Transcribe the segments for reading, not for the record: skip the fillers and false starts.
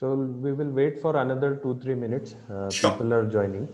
So we will wait for another 2-3 minutes. Sure. People are joining.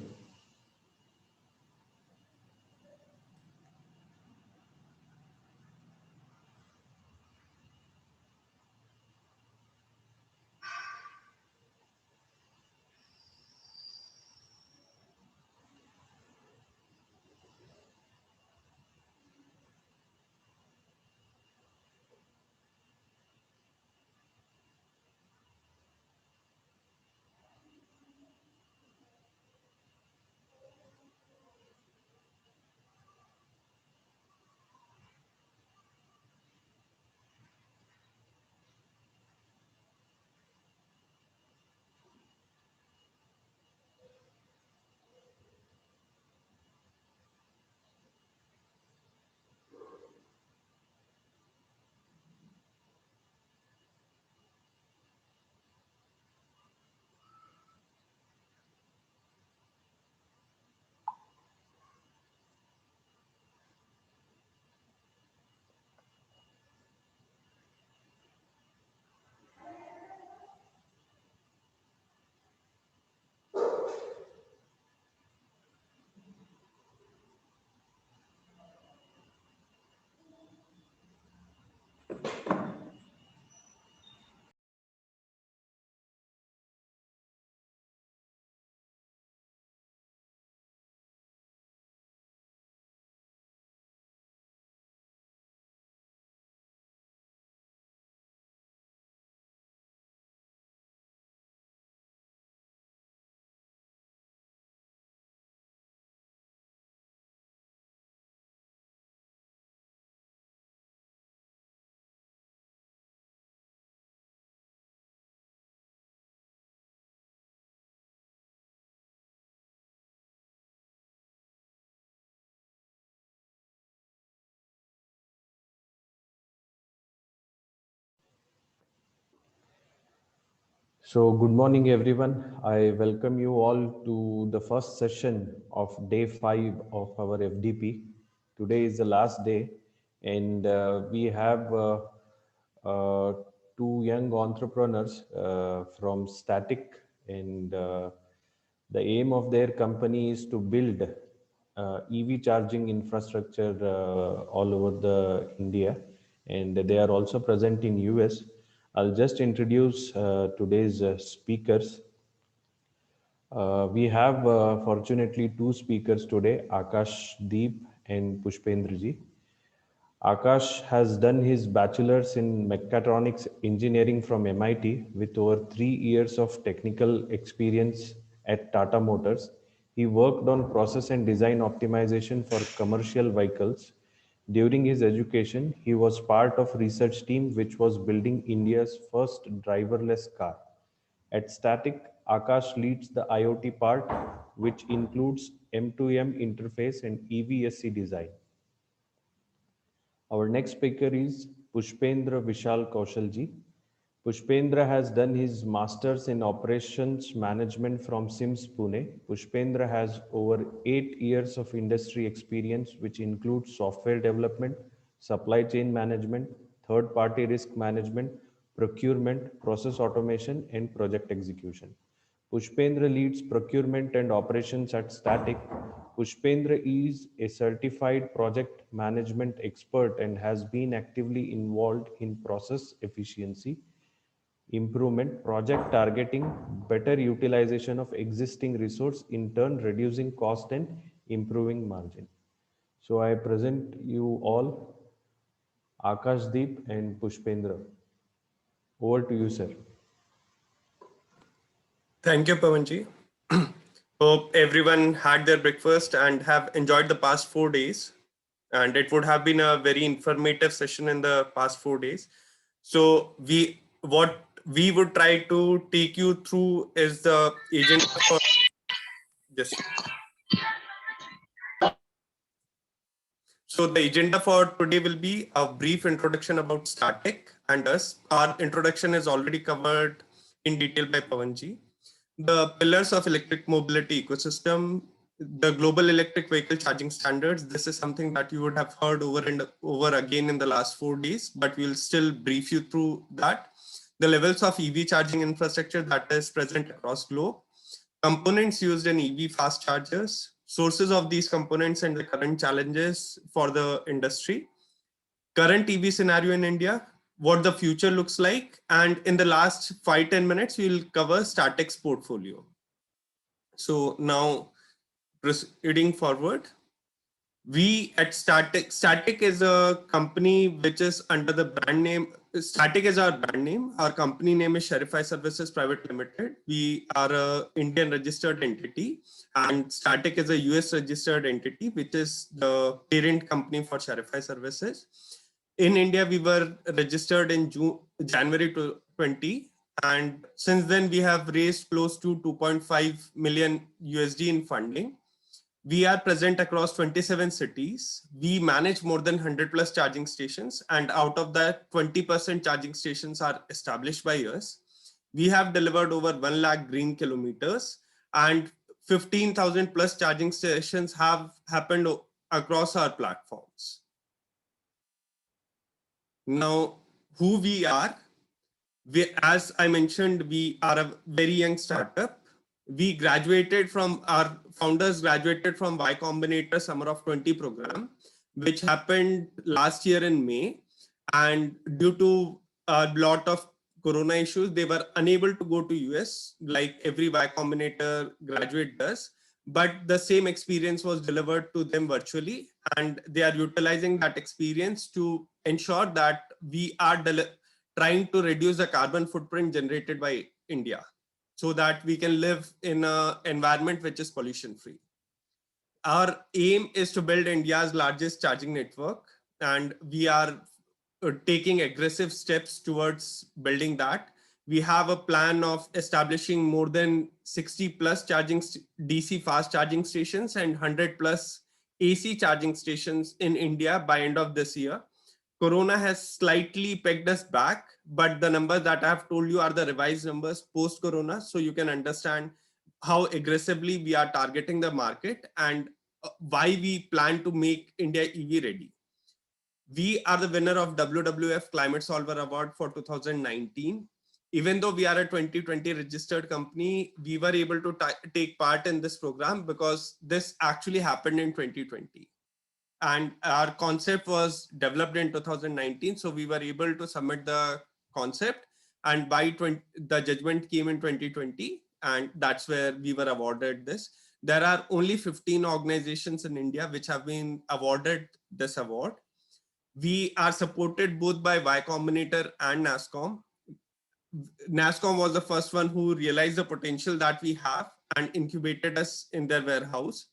So, good morning, everyone. I welcome you all to the first session of day 5 of our FDP. Today is the last day, and we have two young entrepreneurs from Static, and the aim of their company is to build EV charging infrastructure all over the India, and they are also present in US. I'll just introduce today's speakers. We have fortunately two speakers today, Akash Deep and Pushpendra ji. Akash has done his bachelor's in mechatronics engineering from MIT with over 3 years of technical experience at Tata Motors. He worked on process and design optimization for commercial vehicles. During his education, he was part of research team which was building India's first driverless car. At Static, Akash leads the IoT part, which includes M2M interface and EVSC design. Our next speaker is Pushpendra Vishal Kaushalji. Pushpendra has done his master's in operations management from SIMS Pune. Pushpendra has over 8 years of industry experience, which includes software development, supply chain management, third party risk management, procurement, process automation, and project execution. Pushpendra leads procurement and operations at Static. Pushpendra is a certified project management expert and has been actively involved in process efficiency, improvement, project targeting, better utilization of existing resource, in turn reducing cost and improving margin. So I present you all Akash Deep and Pushpendra. Over to you, sir. Thank you, Pavanji. Hope everyone had their breakfast and have enjoyed the past 4 days. And it would have been a very informative session in the past 4 days. So what we would try to take you through is the agenda for just. So the agenda for today will be a brief introduction about Static and us. Our introduction is already covered in detail by Pavanji. The pillars of electric mobility ecosystem, the global electric vehicle charging standards. This is something that you would have heard over and over again in the last 4 days, but we'll still brief you through that. the levels of EV charging infrastructure that is present across globe, components used in EV fast chargers, sources of these components and the current challenges for the industry, current EV scenario in India, what the future looks like, and in the last 5-10 minutes, we'll cover Static's portfolio. So now proceeding forward, we at Static is a company which is under the brand name, Static is our brand name. Our company name is Sharify Services Private Limited. We are a Indian registered entity, and Static is a US registered entity, which is the parent company for Sharify Services. In India, we were registered in January 20, and since then we have raised close to 2.5 million USD in funding. We are present across 27 cities. We manage more than 100 plus charging stations, and out of that, 20% charging stations are established by us. We have delivered over 1 lakh green kilometers, and 15,000 plus charging stations have happened across our platforms. Now, who we are, as I mentioned, we are a very young startup. We graduated from, our founders graduated from Y Combinator Summer of 20 program, which happened last year in May. And due to a lot of Corona issues, they were unable to go to US like every Y Combinator graduate does. But the same experience was delivered to them virtually, and they are utilizing that experience to ensure that we are trying to reduce the carbon footprint generated by India, so that we can live in an environment which is pollution free. Our aim is to build India's largest charging network, and we are taking aggressive steps towards building that. We have a plan of establishing more than 60 plus charging DC fast charging stations and 100 plus AC charging stations in India by end of this year. Corona has slightly pegged us back, but the numbers that I have told you are the revised numbers post-Corona, so you can understand how aggressively we are targeting the market and why we plan to make India EV ready. We are the winner of WWF Climate Solver Award for 2019. Even though we are a 2020 registered company, we were able to take part in this program because this actually happened in 2020. And our concept was developed in 2019. So we were able to submit the concept, and by the judgment came in 2020. And that's where we were awarded this. There are only 15 organizations in India which have been awarded this award. We are supported both by Y Combinator and NASSCOM. NASSCOM was the first one who realized the potential that we have and incubated us in their warehouse.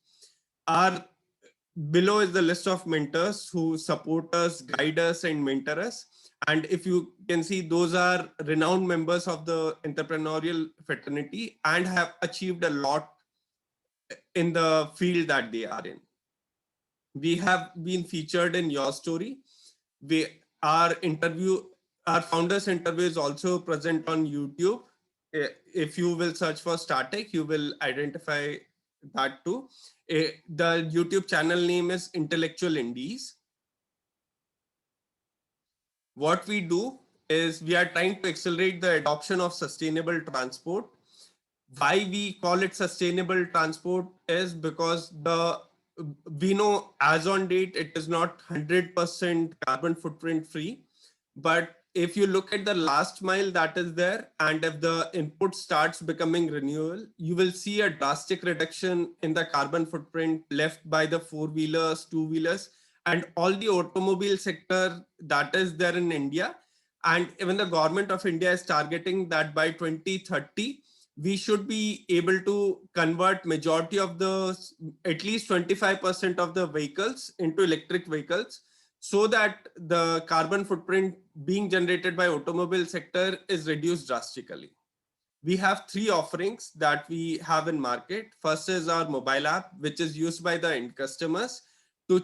Below is the list of mentors who support us, guide us, and mentor us. And if you can see, those are renowned members of the entrepreneurial fraternity and have achieved a lot in the field that they are in. We have been featured in Your Story. Our founders interview is also present on YouTube. If you will search for Static, you will identify that too. The YouTube channel name is Intellectual Indies. What we do is we are trying to accelerate the adoption of sustainable transport. Why we call it sustainable transport is because we know as on date, it is not 100% carbon footprint free. But if you look at the last mile that is there, and if the input starts becoming renewable, you will see a drastic reduction in the carbon footprint left by the four-wheelers, two-wheelers, and all the automobile sector that is there in India. And even the government of India is targeting that by 2030, we should be able to convert majority of at least 25% of the vehicles into electric vehicles, so that the carbon footprint being generated by automobile sector is reduced drastically. We have three offerings that we have in market. First is our mobile app, which is used by the end customers to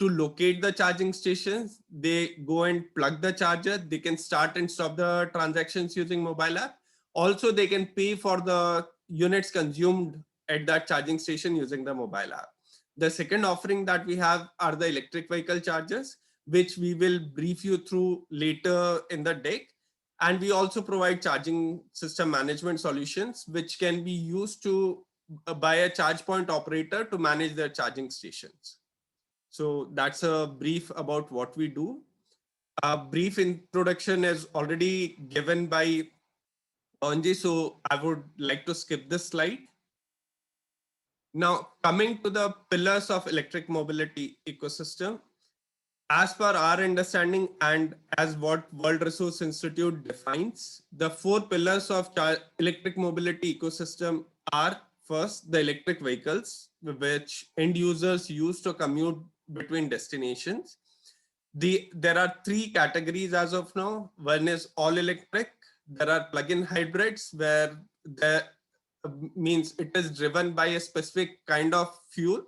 locate the charging stations. They go and plug the charger. They can start and stop the transactions using mobile app. Also, they can pay for the units consumed at that charging station using the mobile app. The second offering that we have are the electric vehicle chargers, which we will brief you through later in the deck. And we also provide charging system management solutions, which can be used to by a charge point operator to manage their charging stations. So that's a brief about what we do. A brief introduction is already given by Anji, so I would like to skip this slide. Now, coming to the pillars of electric mobility ecosystem, as per our understanding and as what World Resource Institute defines, the 4 pillars of electric mobility ecosystem are: first, the electric vehicles, which end users use to commute between destinations. There are 3 categories as of now. One is all electric. There are plug-in hybrids, where the means it is driven by a specific kind of fuel,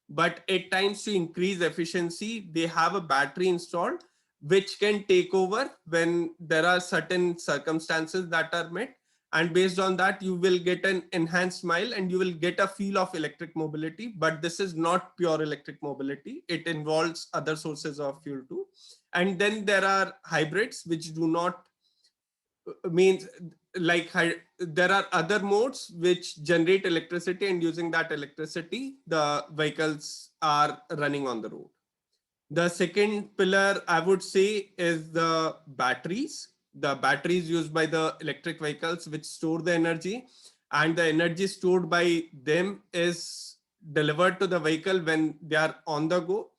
but at times to increase efficiency, they have a battery installed which can take over when there are certain circumstances that are met. And based on that, you will get an enhanced mile and you will get a feel of electric mobility. But this is not pure electric mobility. It involves other sources of fuel too. And then there are hybrids, which do not means like there are other modes which generate electricity, and using that electricity, the vehicles are running on the road. The second pillar, I would say, is the batteries. The batteries used by the electric vehicles, which store the energy, and the energy stored by them is delivered to the vehicle when they are on the go.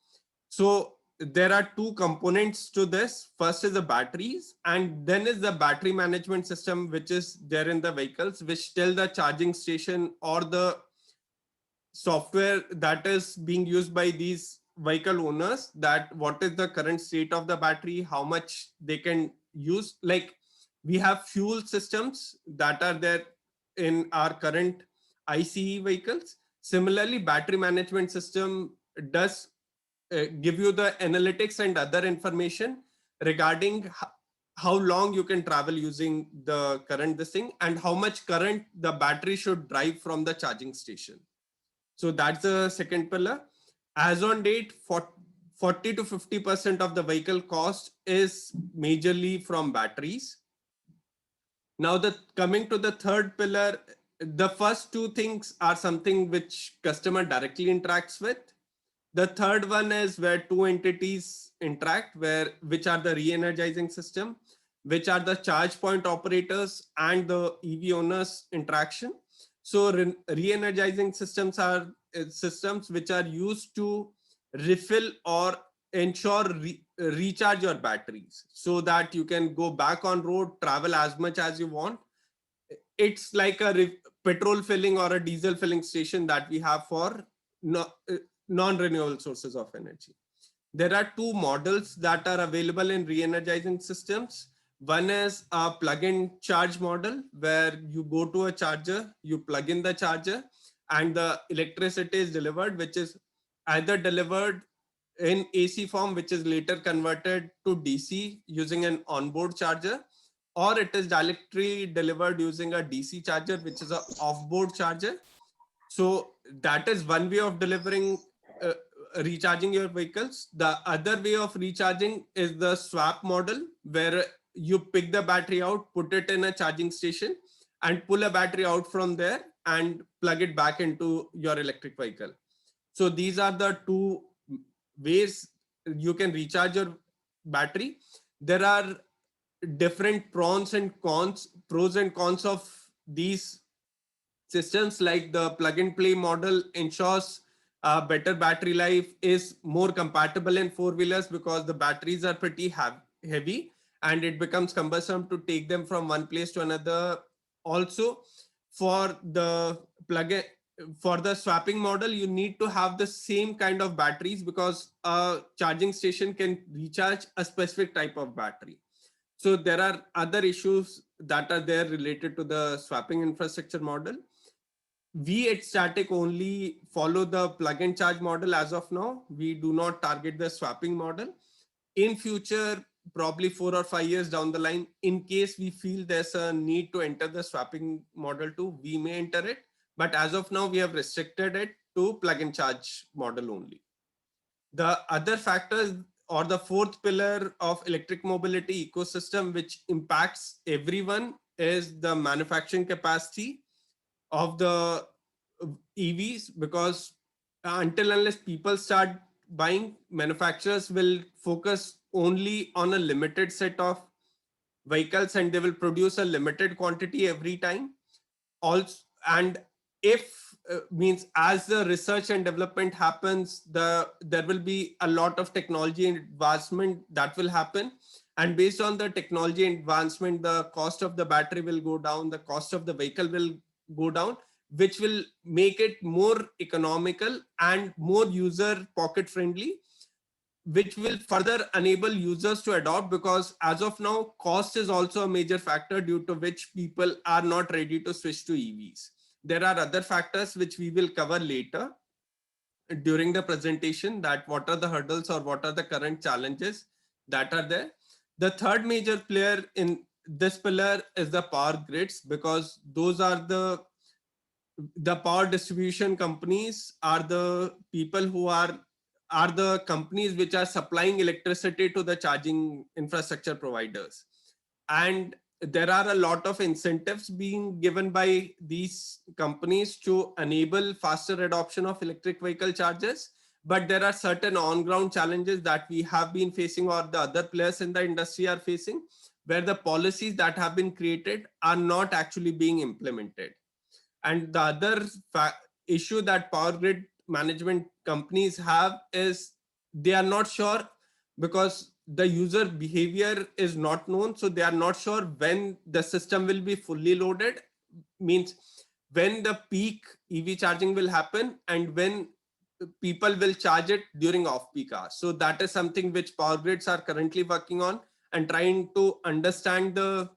So there are 2 components to this. First is the batteries, and then is the battery management system, which is there in the vehicles, which tell the charging station or the software that is being used by these vehicle owners that what is the current state of the battery, how much they can use. Like, we have fuel systems that are there in our current ICE vehicles. Similarly, battery management system does give you the analytics and other information regarding how long you can travel using the current this thing, and how much current the battery should drive from the charging station. So that's the second pillar. As on date, 40 to 50% of the vehicle cost is majorly from batteries. Now, coming to the third pillar, the first 2 things are something which customer directly interacts with. The third one is where 2 entities interact, which are the re-energizing system, which are the charge point operators and the EV owners interaction. So re-energizing systems are systems which are used to refill or ensure recharge your batteries so that you can go back on road, travel as much as you want. It's like a petrol filling or a diesel filling station that we have for non-renewable sources of energy. There are 2 models that are available in re-energizing systems. One is a plug-in charge model, where you go to a charger, you plug in the charger, and the electricity is delivered, which is either delivered in AC form, which is later converted to DC using an onboard charger, or it is directly delivered using a DC charger, which is an off-board charger. So that is one way of delivering recharging your vehicles. The other way of recharging is the swap model, where you pick the battery out, put it in a charging station, and pull a battery out from there and plug it back into your electric vehicle. So these are the 2 ways you can recharge your battery. There are different pros and cons of these systems. Like the plug and play model ensures better battery life, is more compatible in 4-wheelers because the batteries are pretty heavy and it becomes cumbersome to take them from one place to another. Also, for the swapping model, you need to have the same kind of batteries because a charging station can recharge a specific type of battery. So there are other issues that are there related to the swapping infrastructure model. We at Static only follow the plug and charge model as of now. We do not target the swapping model. In future, probably 4 or 5 years down the line, in case we feel there's a need to enter the swapping model too, we may enter it. But as of now, we have restricted it to plug and charge model only. The other factor or the fourth pillar of electric mobility ecosystem, which impacts everyone, is the manufacturing capacity of the EVs, because until unless people start buying, manufacturers will focus only on a limited set of vehicles and they will produce a limited quantity every time. Also, and if means as the research and development happens, there will be a lot of technology advancement that will happen, and based on the technology advancement, the cost of the battery will go down, the cost of the vehicle will go down, which will make it more economical and more user pocket friendly, which will further enable users to adopt, because as of now cost is also a major factor due to which people are not ready to switch to EVs. There are other factors which we will cover later during the presentation, that what are the hurdles or what are the current challenges that are there. The third major player in this pillar is the power grids, because those are the power distribution companies are the people who are the companies which are supplying electricity to the charging infrastructure providers. And there are a lot of incentives being given by these companies to enable faster adoption of electric vehicle chargers, but there are certain on ground challenges that we have been facing or the other players in the industry are facing, where the policies that have been created are not actually being implemented. And the other issue that power grid management companies have is they are not sure, because the user behavior is not known, so they are not sure when the system will be fully loaded, means when the peak EV charging will happen and when people will charge it during off peak hours. So that is something which power grids are currently working on and trying to understand the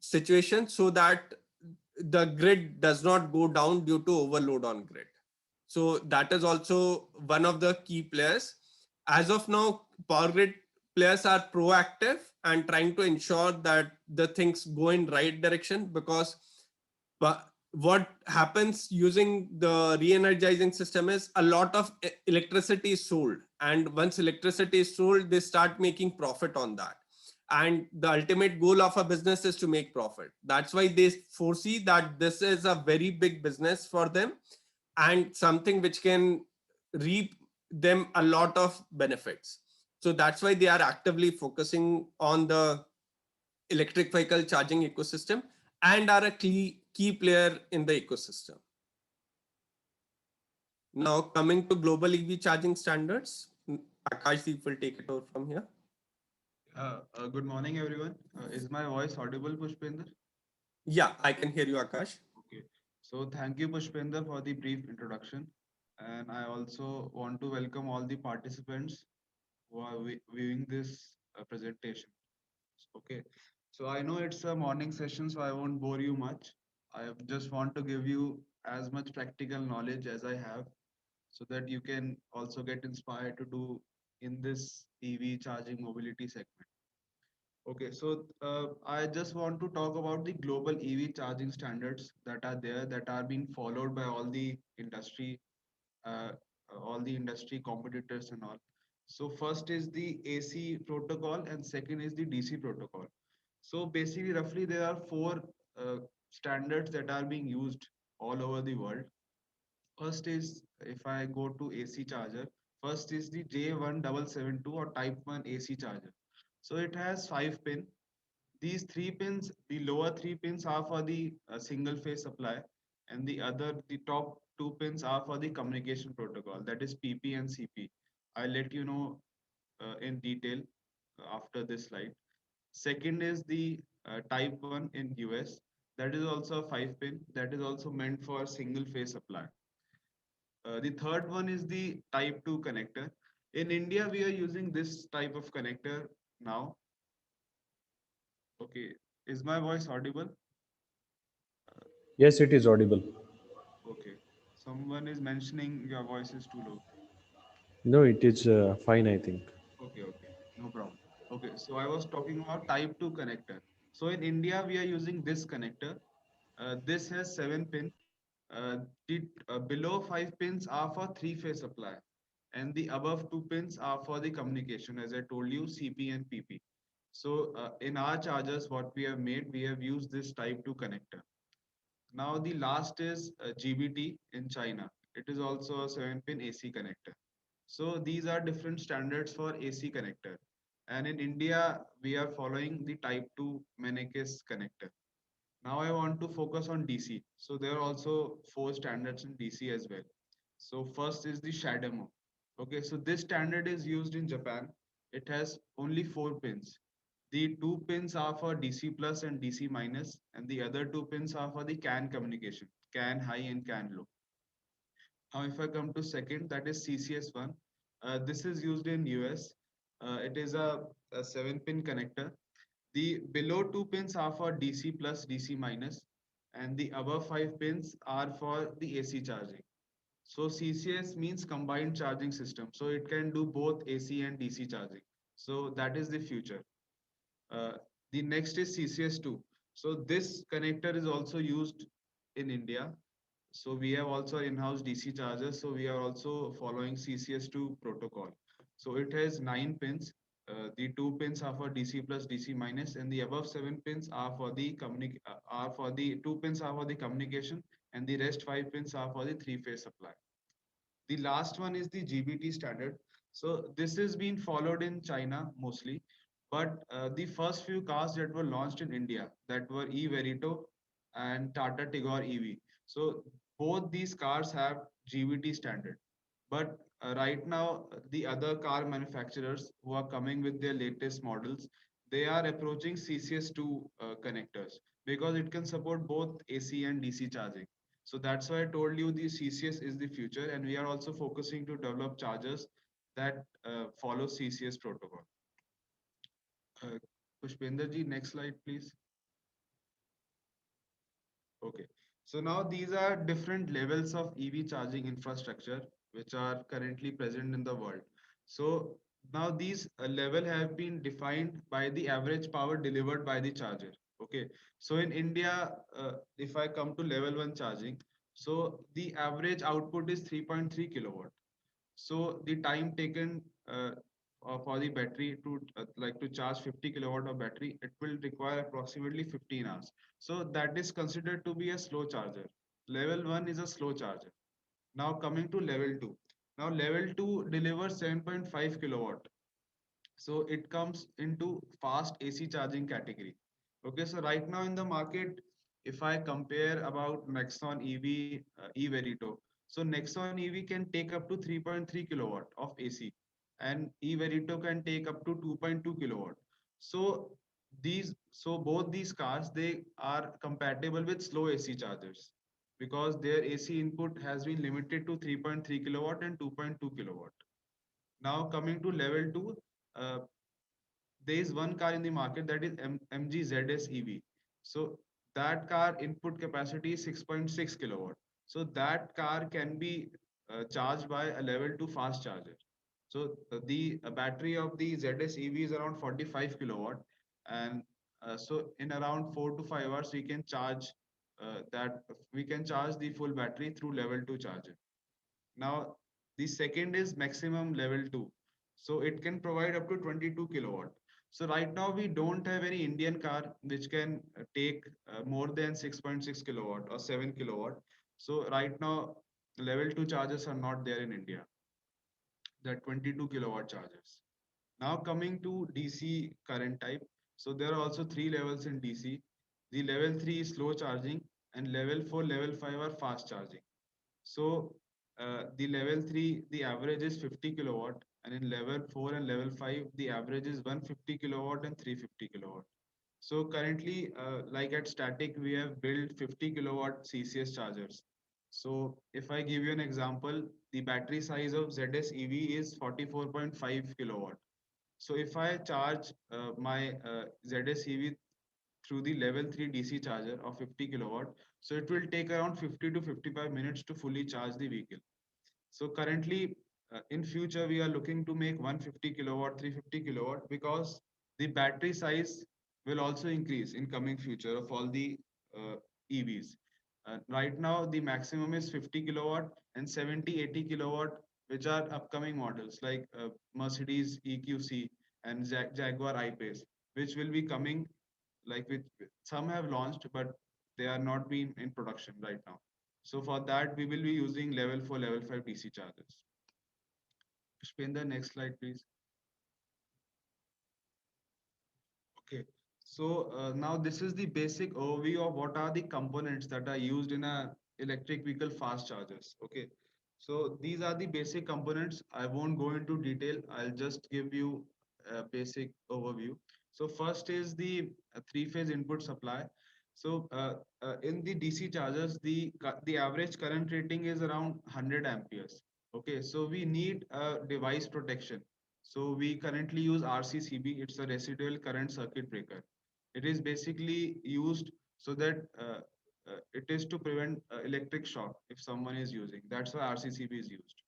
situation so that the grid does not go down due to overload on grid. So that is also one of the key players. As of now, power grid players are proactive and trying to ensure that the things go in right direction, because what happens using the re-energizing system is a lot of electricity is sold, and once electricity is sold, they start making profit on that, and the ultimate goal of a business is to make profit. That's why they foresee that this is a very big business for them and something which can reap them a lot of benefits. So that's why they are actively focusing on the electric vehicle charging ecosystem and are a key player in the ecosystem. Now coming to global EV charging standards, Akash will take it over from here. Good morning, everyone. Is my voice audible, Pushpender? Yeah, I can hear you, Akash. Okay. So thank you, Pushpender, for the brief introduction. And I also want to welcome all the participants who are viewing this presentation. Okay. So I know it's a morning session, so I won't bore you much. I just want to give you as much practical knowledge as I have so that you can also get inspired to do in this EV charging mobility segment. Okay, so I just want to talk about the global EV charging standards that are there, that are being followed by uh, all the industry competitors and all. So first is the AC protocol and second is the DC protocol. So basically, roughly there are four standards that are being used all over the world. First is, if I go to AC charger, first is the J1772 or Type 1 AC charger. So it has 5 pin. These 3 pins, the lower 3 pins are for the single phase supply, and the top 2 pins are for the communication protocol, that is PP and CP. I'll let you know in detail after this slide. Second is the Type 1 in US. That is also a 5 pin. That is also meant for single phase supply. The third one is the Type 2 connector. In India, we are using this type of connector now. Okay, is my voice audible? Yes, it is audible. Okay. Someone is mentioning your voice is too low. No, it is fine, I think. Okay, okay. No problem. Okay, so I was talking about Type 2 connector. So in India, we are using this connector. This has 7 pin. The below 5 pins are for three-phase supply. and the above two pins are for the communication, as I told you, CP and PP. So in our chargers, what we have made, we have used this type 2 connector. Now the last is GBT in China. It is also a 7-pin AC connector. So these are different standards for AC connector. And in India, we are following the type 2 Mennekes connector. Now I want to focus on DC. So there are also 4 standards in DC as well. So first is the Shademo. Okay, so this standard is used in Japan. It has only 4 pins. The 2 pins are for DC plus and DC minus, and the other 2 pins are for the CAN communication, CAN high and CAN low. Now, if I come to second, that is CCS1. This is used in US. It is a 7-pin connector. The below 2 pins are for DC plus, DC minus, and the above 5 pins are for the AC charging. So CCS means combined charging system. So it can do both AC and DC charging. So that is the future. Uh, the next is CCS2. So this connector is also used in India. So we have also in-house DC chargers. So we are also following CCS2 protocol. So it has 9 pins. The 2 pins are for DC plus, DC minus, and the above 7 pins are for the 2 pins are for the communication, and the rest 5 pins are for the 3-phase supply. The last one is the GBT standard. So this is being followed in China mostly, but the first few cars that were launched in India, that were E-Verito and Tata Tigor EV. So both these cars have GBT standard. But right now, the other car manufacturers who are coming with their latest models, they are approaching CCS2 connectors because it can support both AC and DC charging. So that's why I told you the CCS is the future, and we are also focusing to develop chargers that follow CCS protocol. Uh, Pushpender ji, next slide, please. Okay. So now these are different levels of EV charging infrastructure which are currently present in the world. So now these level have been defined by the average power delivered by the charger. Okay. So in India, if I come to level 1 charging, so the average output is 3.3 kilowatt. So the time taken for the battery to like to charge 50 kilowatt of battery, it will require approximately 15 hours. So that is considered to be a slow charger. Level 1 is a slow charger. Now coming to level 2. Now level 2 delivers 7.5 kilowatt. So it comes into fast AC charging category. Okay, so right now in the market, if I compare about Nexon EV, E-Verito, so Nexon EV can take up to 3.3 kilowatt of AC, and E-Verito can take up to 2.2 kilowatt. So both these cars, they are compatible with slow AC chargers because their AC input has been limited to 3.3 kilowatt and 2.2 kilowatt. Now coming to level 2, uh, there is one car in the market that is MG ZS EV. So that car input capacity is 6.6 kilowatt. So that car can be charged by a level 2 fast charger. So the battery of the ZS EV is around 45 kilowatt, and so in around 4 to 5 hours we can charge the full battery through level 2 charger. Now the second is maximum level 2. So it can provide up to 22 kilowatt. So right now we don't have any Indian car which can take more than 6.6 kilowatt or 7 kilowatt. So right now level 2 chargers are not there in India, the 22 kilowatt chargers. Now coming to DC current type. So there are also 3 levels in DC. The level 3 is slow charging, and level 4, level 5 are fast charging. So the level 3, the average is 50 kilowatt, and in level 4 and level 5, the average is 150 kilowatt and 350 kilowatt. So currently, like at Static, we have built 50 kilowatt CCS chargers. So if I give you an example, the battery size of ZS EV is 44.5 kilowatt. So if I charge my ZS EV through the level 3 DC charger of 50 kilowatt, so it will take around 50 to 55 minutes to fully charge the vehicle. So currently, in future, we are looking to make 150 kilowatt, 350 kilowatt because the battery size will also increase in coming future of all the EVs. Right now, the maximum is 50 kilowatt, and 70, 80 kilowatt which are upcoming models like Mercedes EQC and Jaguar I-Pace, which will be coming, like with some have launched, but they are not being in production right now. So for that, we will be using level 4, level 5 DC chargers. Pushpender, next slide, please. Okay. So now this is the basic overview of what are the components that are used in a electric vehicle fast chargers. Okay. So these are the basic components. I won't go into detail. I'll just give you a basic overview. So first is the three-phase input supply. So in the DC chargers, the average current rating is around 100 amperes. Okay. So we need a device protection. So we currently use RCCB. It's a residual current circuit breaker. It is basically used so that it is to prevent electric shock if someone is using. That's why RCCB is used.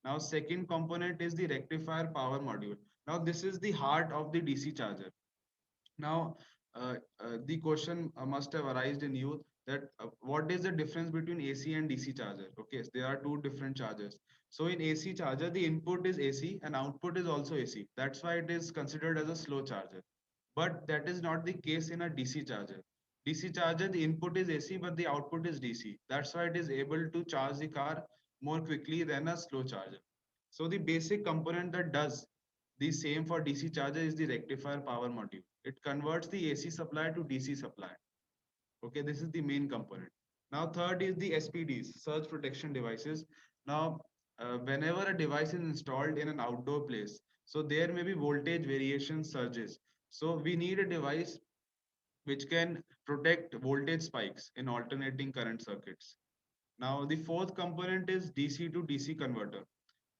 Now, second component is the rectifier power module. Now, this is the heart of the DC charger. Now, the question must have arisen in you that what is the difference between AC and DC charger? Okay, so there are two different chargers. So in AC charger, the input is AC and output is also AC. That's why it is considered as a slow charger. But that is not the case in a DC charger. DC charger, the input is AC, but the output is DC. That's why it is able to charge the car more quickly than a slow charger. So the basic component that does the same for DC charger is the rectifier power module. It converts the AC supply to DC supply. Okay, this is the main component. Now, third is the SPDs, surge protection devices. Now, whenever a device is installed in an outdoor place, so there may be voltage variation surges. So we need a device which can protect voltage spikes in alternating current circuits. Now, the fourth component is DC to DC converter.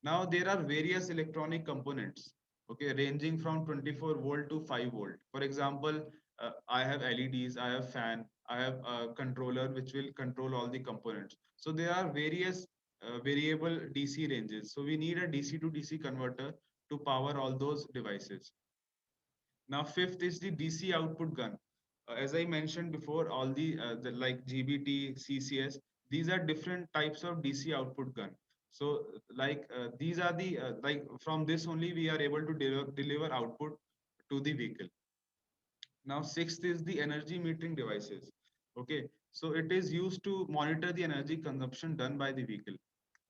Now there are various electronic components, okay, ranging from 24-volt to 5-volt. For example, I have LEDs, I have fan, I have a controller which will control all the components. So there are various variable DC ranges. So we need a DC to DC converter to power all those devices. Now, fifth is the DC output gun. As I mentioned before, all the like GBT, CCS, these are different types of DC output gun. So, like these are the like from this only we are able to deliver output to the vehicle. Now, sixth is the energy metering devices. Okay, so it is used to monitor the energy consumption done by the vehicle.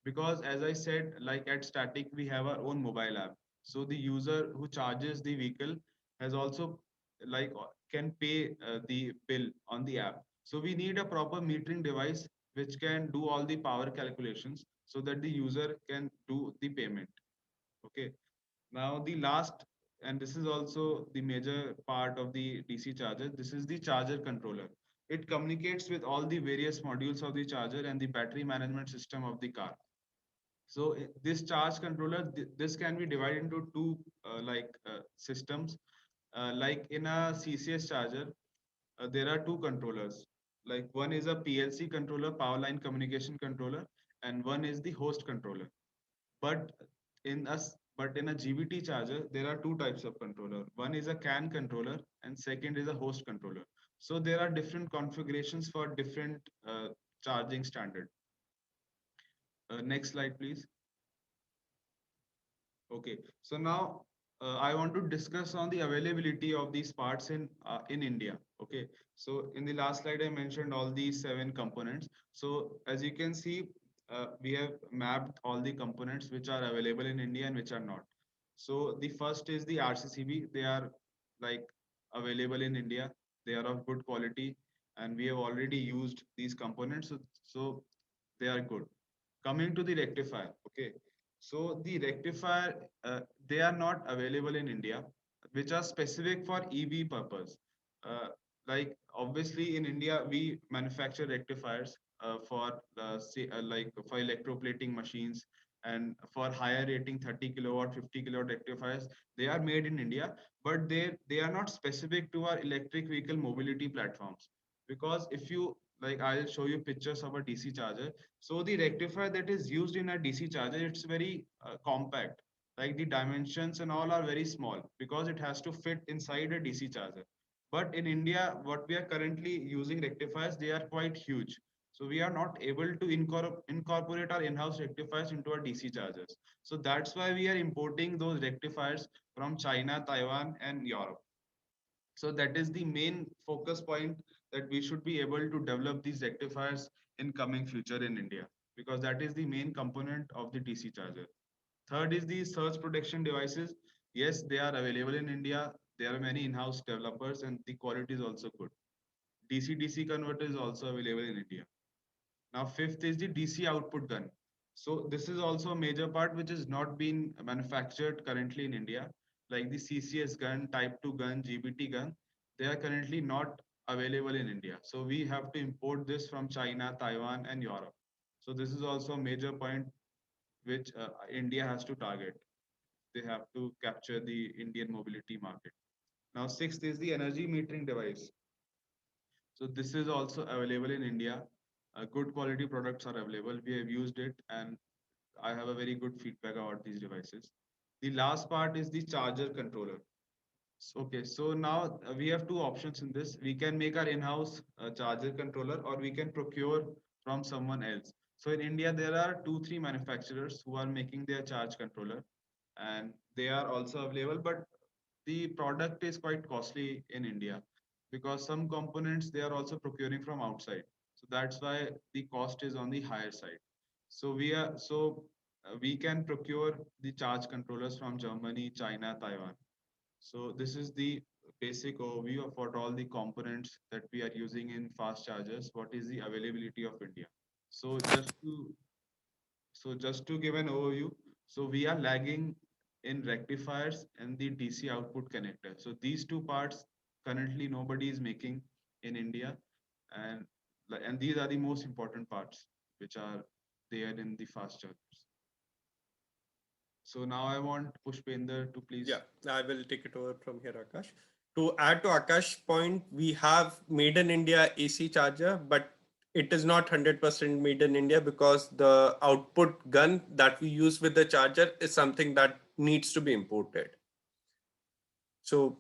Because as I said, like at Static, we have our own mobile app. So the user who charges the vehicle has also like can pay the bill on the app. So we need a proper metering device which can do all the power calculations so that the user can do the payment. Okay. Now the last, and this is also the major part of the DC charger, this is the charger controller. It communicates with all the various modules of the charger and the battery management system of the car. So this charge controller, this can be divided into two systems. Like in a CCS charger, there are two controllers. Like one is a PLC controller, power line communication controller, and one is the host controller. But in a GBT charger, there are two types of controller. One is a CAN controller, and second is a host controller. So there are different configurations for different charging standard. Next slide, please. Okay, so now I want to discuss on the availability of these parts in India. Okay, so in the last slide I mentioned all these 7 components. So as you can see, we have mapped all the components which are available in India and which are not. So the first is the RCCB. They are like available in India. They are of good quality, and we have already used these components. So they are good. Coming to the rectifier. Okay, so the rectifier, they are not available in India, which are specific for EV purpose. Like obviously in India, we manufacture rectifiers for like for electroplating machines and for higher rating 30 kilowatt, 50 kilowatt rectifiers. They are made in India, but they are not specific to our electric vehicle mobility platforms. Because if you like, I'll show you pictures of a DC charger. So the rectifier that is used in a DC charger, it's very compact. Like the dimensions and all are very small because it has to fit inside a DC charger. But in India, what we are currently using rectifiers, they are quite huge. So we are not able to incorporate our in-house rectifiers into our DC chargers. So that's why we are importing those rectifiers from China, Taiwan, and Europe. So that is the main focus point, that we should be able to develop these rectifiers in coming future in India, because that is the main component of the DC charger. Third is the surge protection devices. Yes, they are available in India. There are many in-house developers and the quality is also good. DC-DC converter is also available in India. Now, fifth is the DC output gun. So this is also a major part which is not being manufactured currently in India, like the CCS gun, Type 2 gun, GBT gun. They are currently not available in India. So we have to import this from China, Taiwan, and Europe. So this is also a major point which India has to target. They have to capture the Indian mobility market. Now, sixth is the energy metering device. So this is also available in India. Good quality products are available. We have used it and I have a very good feedback about these devices. The last part is the charger controller. Okay, so now we have two options in this. We can make our in-house charger controller or we can procure from someone else. So in India, there are 2, 3 manufacturers who are making their charge controller and they are also available, but the product is quite costly in India because some components they are also procuring from outside. So that's why the cost is on the higher side. We can procure the charge controllers from Germany, China, Taiwan. So this is the basic overview of what all the components that we are using in fast chargers. What is the availability of India? So just to give an overview, so we are lagging in rectifiers and the DC output connector. So these two parts currently nobody is making in India, and these are the most important parts which are there in the fast chargers. So now I want Pushpender to please. Yeah, I will take it over from here, Akash. To add to Akash's point, we have made in India AC charger, but it is not 100% made in India because the output gun that we use with the charger is something that needs to be imported. So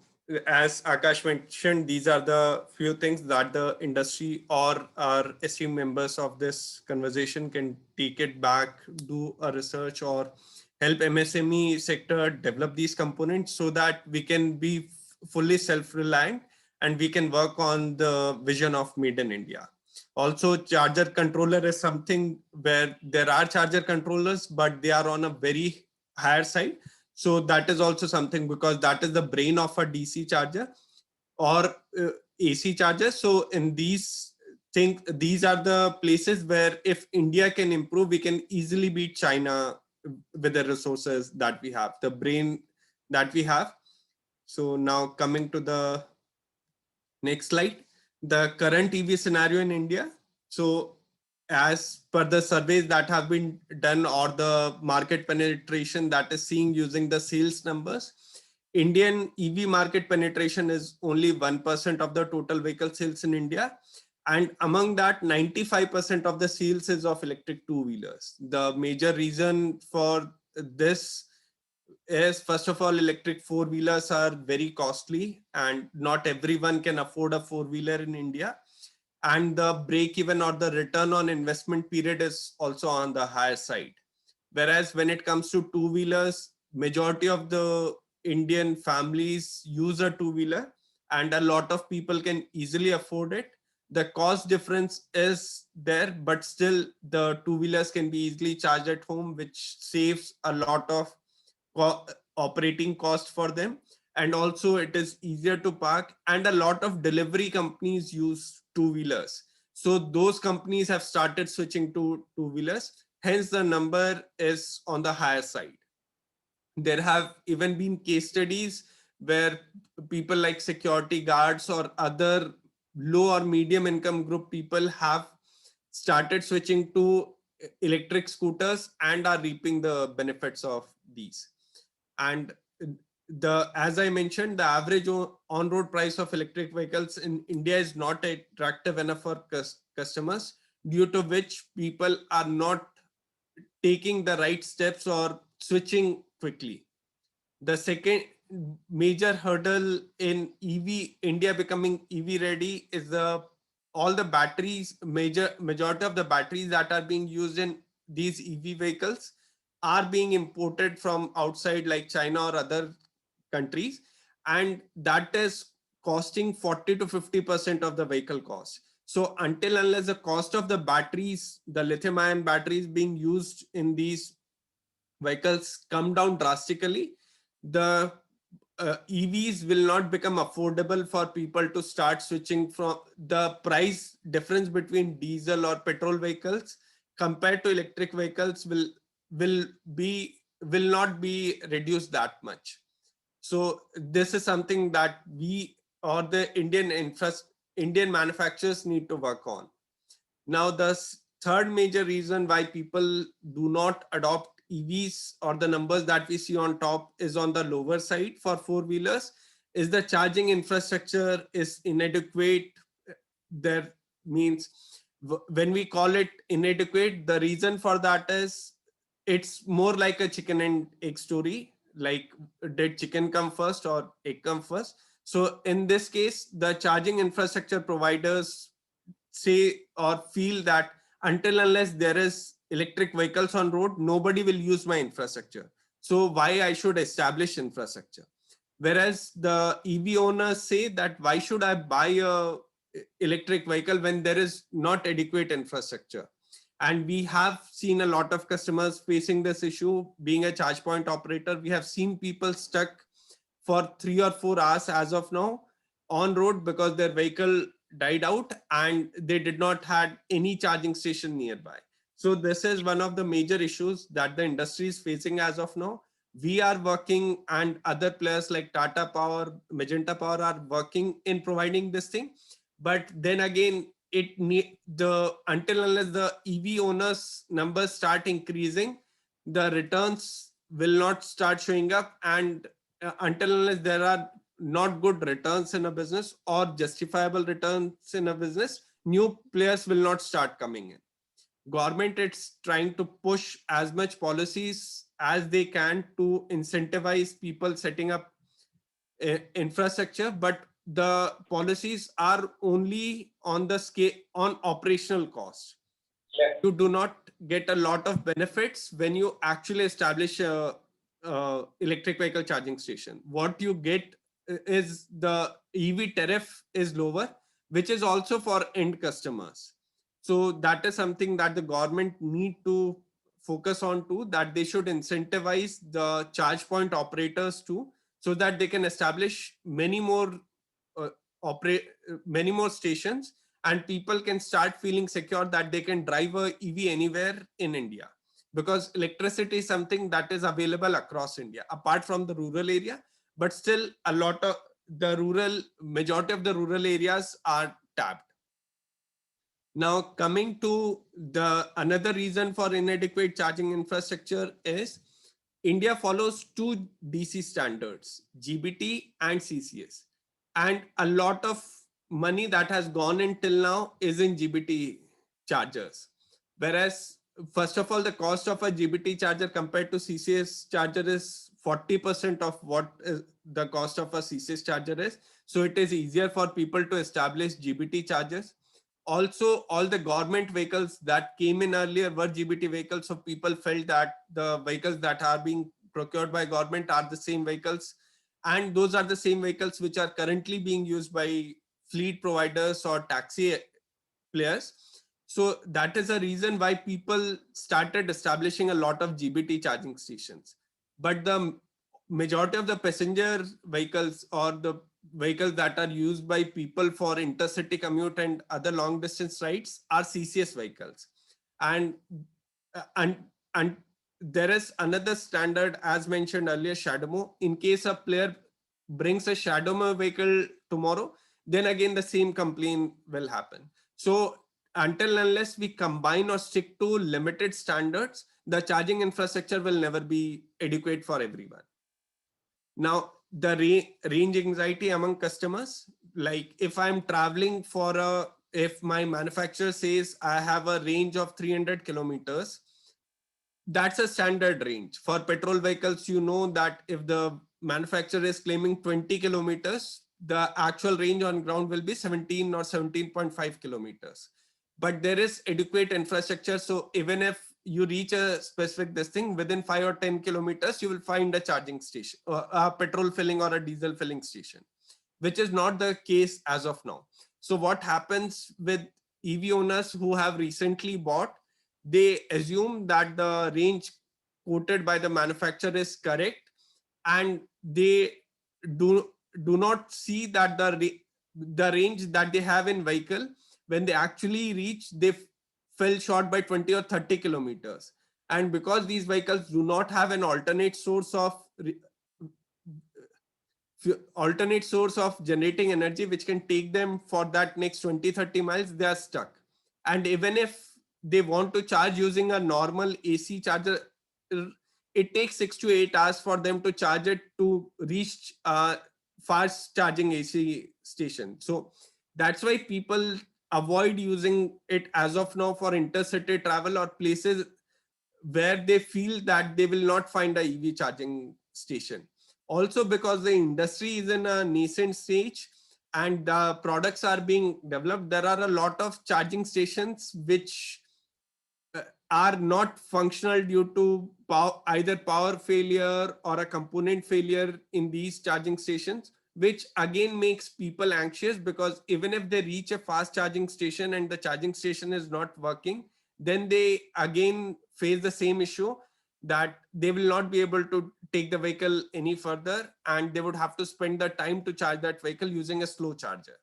as Akash mentioned, these are the few things that the industry or our esteemed members of this conversation can take it back, do a research or help MSME sector develop these components so that we can be fully self-reliant and we can work on the vision of Made in India. Also, charger controller is something where there are charger controllers, but they are on a very higher side. So that is also something because that is the brain of a DC charger or AC charger. So in these things, these are the places where if India can improve, we can easily beat China with the resources that we have, the brain that we have. So now coming to the next slide, the current EV scenario in India. So as per the surveys that have been done or the market penetration that is seen using the sales numbers, Indian EV market penetration is only 1% of the total vehicle sales in India. And among that, 95% of the sales is of electric two-wheelers. The major reason for this is, first of all, electric four-wheelers are very costly and not everyone can afford a four-wheeler in India. And the break even or the return on investment period is also on the higher side. Whereas when it comes to two-wheelers, majority of the Indian families use a two-wheeler and a lot of people can easily afford it. The cost difference is there, but still the two-wheelers can be easily charged at home, which saves a lot of operating cost for them. And also it is easier to park, and a lot of delivery companies use two-wheelers. So those companies have started switching to two-wheelers. Hence the number is on the higher side. There have even been case studies where people like security guards or other low or medium income group people have started switching to electric scooters and are reaping the benefits of these. And as I mentioned, the average on-road price of electric vehicles in India is not attractive enough for customers, due to which people are not taking the right steps or switching quickly. The second major hurdle in India becoming EV ready is the all the batteries, majority of the batteries that are being used in these EV vehicles are being imported from outside like China or other countries, and that is costing 40 to 50% of the vehicle cost. So until unless the cost of the batteries, the lithium ion batteries being used in these vehicles come down drastically, the EVs will not become affordable for people to start switching. From the price difference between diesel or petrol vehicles compared to electric vehicles will will not be reduced that much. So this is something that we or the Indian manufacturers need to work on. Now, the third major reason why people do not adopt EVs, or the numbers that we see on top is on the lower side for four-wheelers, is the charging infrastructure is inadequate. There means when we call it inadequate, the reason for that is it's more like a chicken and egg story. Like, did chicken come first or egg come first? So in this case, the charging infrastructure providers say or feel that until unless there is electric vehicles on road, nobody will use my infrastructure. So why I should establish infrastructure? Whereas the EV owners say that why should I buy a electric vehicle when there is not adequate infrastructure? And we have seen a lot of customers facing this issue. Being a charge point operator, we have seen people stuck for 3 or 4 hours as of now on road because their vehicle died out and they did not had any charging station nearby. So this is one of the major issues that the industry is facing as of now. We are working, and other players like Tata Power, Magenta Power are working in providing this thing. But then again, until unless the EV owners numbers start increasing, the returns will not start showing up. And until unless there are not good returns in a business or justifiable returns in a business, new players will not start coming in. Government is trying to push as much policies as they can to incentivize people setting up infrastructure, but the policies are only on the scale on operational cost. You do not get a lot of benefits when you actually establish a electric vehicle charging station. What you get is the EV tariff is lower, which is also for end customers. So that is something that the government need to focus on too, that they should incentivize the charge point operators too, so that they can establish many more many more stations, and people can start feeling secure that they can drive a EV anywhere in India, because electricity is something that is available across India apart from the rural area. But still, a lot of the majority of the rural areas are tapped. Now, coming to the another reason for inadequate charging infrastructure is India follows two DC standards, GBT and CCS. And a lot of money that has gone in till now is in GBT chargers. Whereas, first of all, the cost of a GBT charger compared to CCS charger is 40% of what the cost of a CCS charger is. So it is easier for people to establish GBT chargers. Also, all the government vehicles that came in earlier were GBT vehicles, so people felt that the vehicles that are being procured by government are the same vehicles, and those are the same vehicles which are currently being used by fleet providers or taxi players. So that is a reason why people started establishing a lot of GBT charging stations. But the majority of the passenger vehicles or the vehicles that are used by people for intercity commute and other long distance rides are CCS vehicles. And and there is another standard, as mentioned earlier, CHAdeMO. In case a player brings a CHAdeMO vehicle tomorrow, then again the same complaint will happen. So until unless we combine or stick to limited standards, the charging infrastructure will never be adequate for everyone. Now, the range anxiety among customers, like if I'm traveling if my manufacturer says I have a range of 300 kilometers, that's a standard range. For petrol vehicles, you know that if the manufacturer is claiming 20 kilometers, the actual range on ground will be 17 or 17.5 kilometers. But there is adequate infrastructure. So even if you reach a specific this thing, within 5 or 10 kilometers, you will find a charging station, or a petrol filling or a diesel filling station, which is not the case as of now. So what happens with EV owners who have recently bought, they assume that the range quoted by the manufacturer is correct, and they do not see that the range that they have in vehicle, when they actually reach, they fell short by 20 or 30 kilometers. And because these vehicles do not have an alternate source of generating energy which can take them for that next 20-30 miles, they are stuck. And even if they want to charge using a normal AC charger, it takes 6 to 8 hours for them to charge it to reach a fast charging AC station. So that's why people avoid using it as of now for intercity travel or places where they feel that they will not find a EV charging station. Also, because the industry is in a nascent stage and the products are being developed, there are a lot of charging stations which are not functional due to either power failure or a component failure in these charging stations, which again makes people anxious, because even if they reach a fast charging station and the charging station is not working, then they again face the same issue, that they will not be able to take the vehicle any further, and they would have to spend the time to charge that vehicle using a slow charger.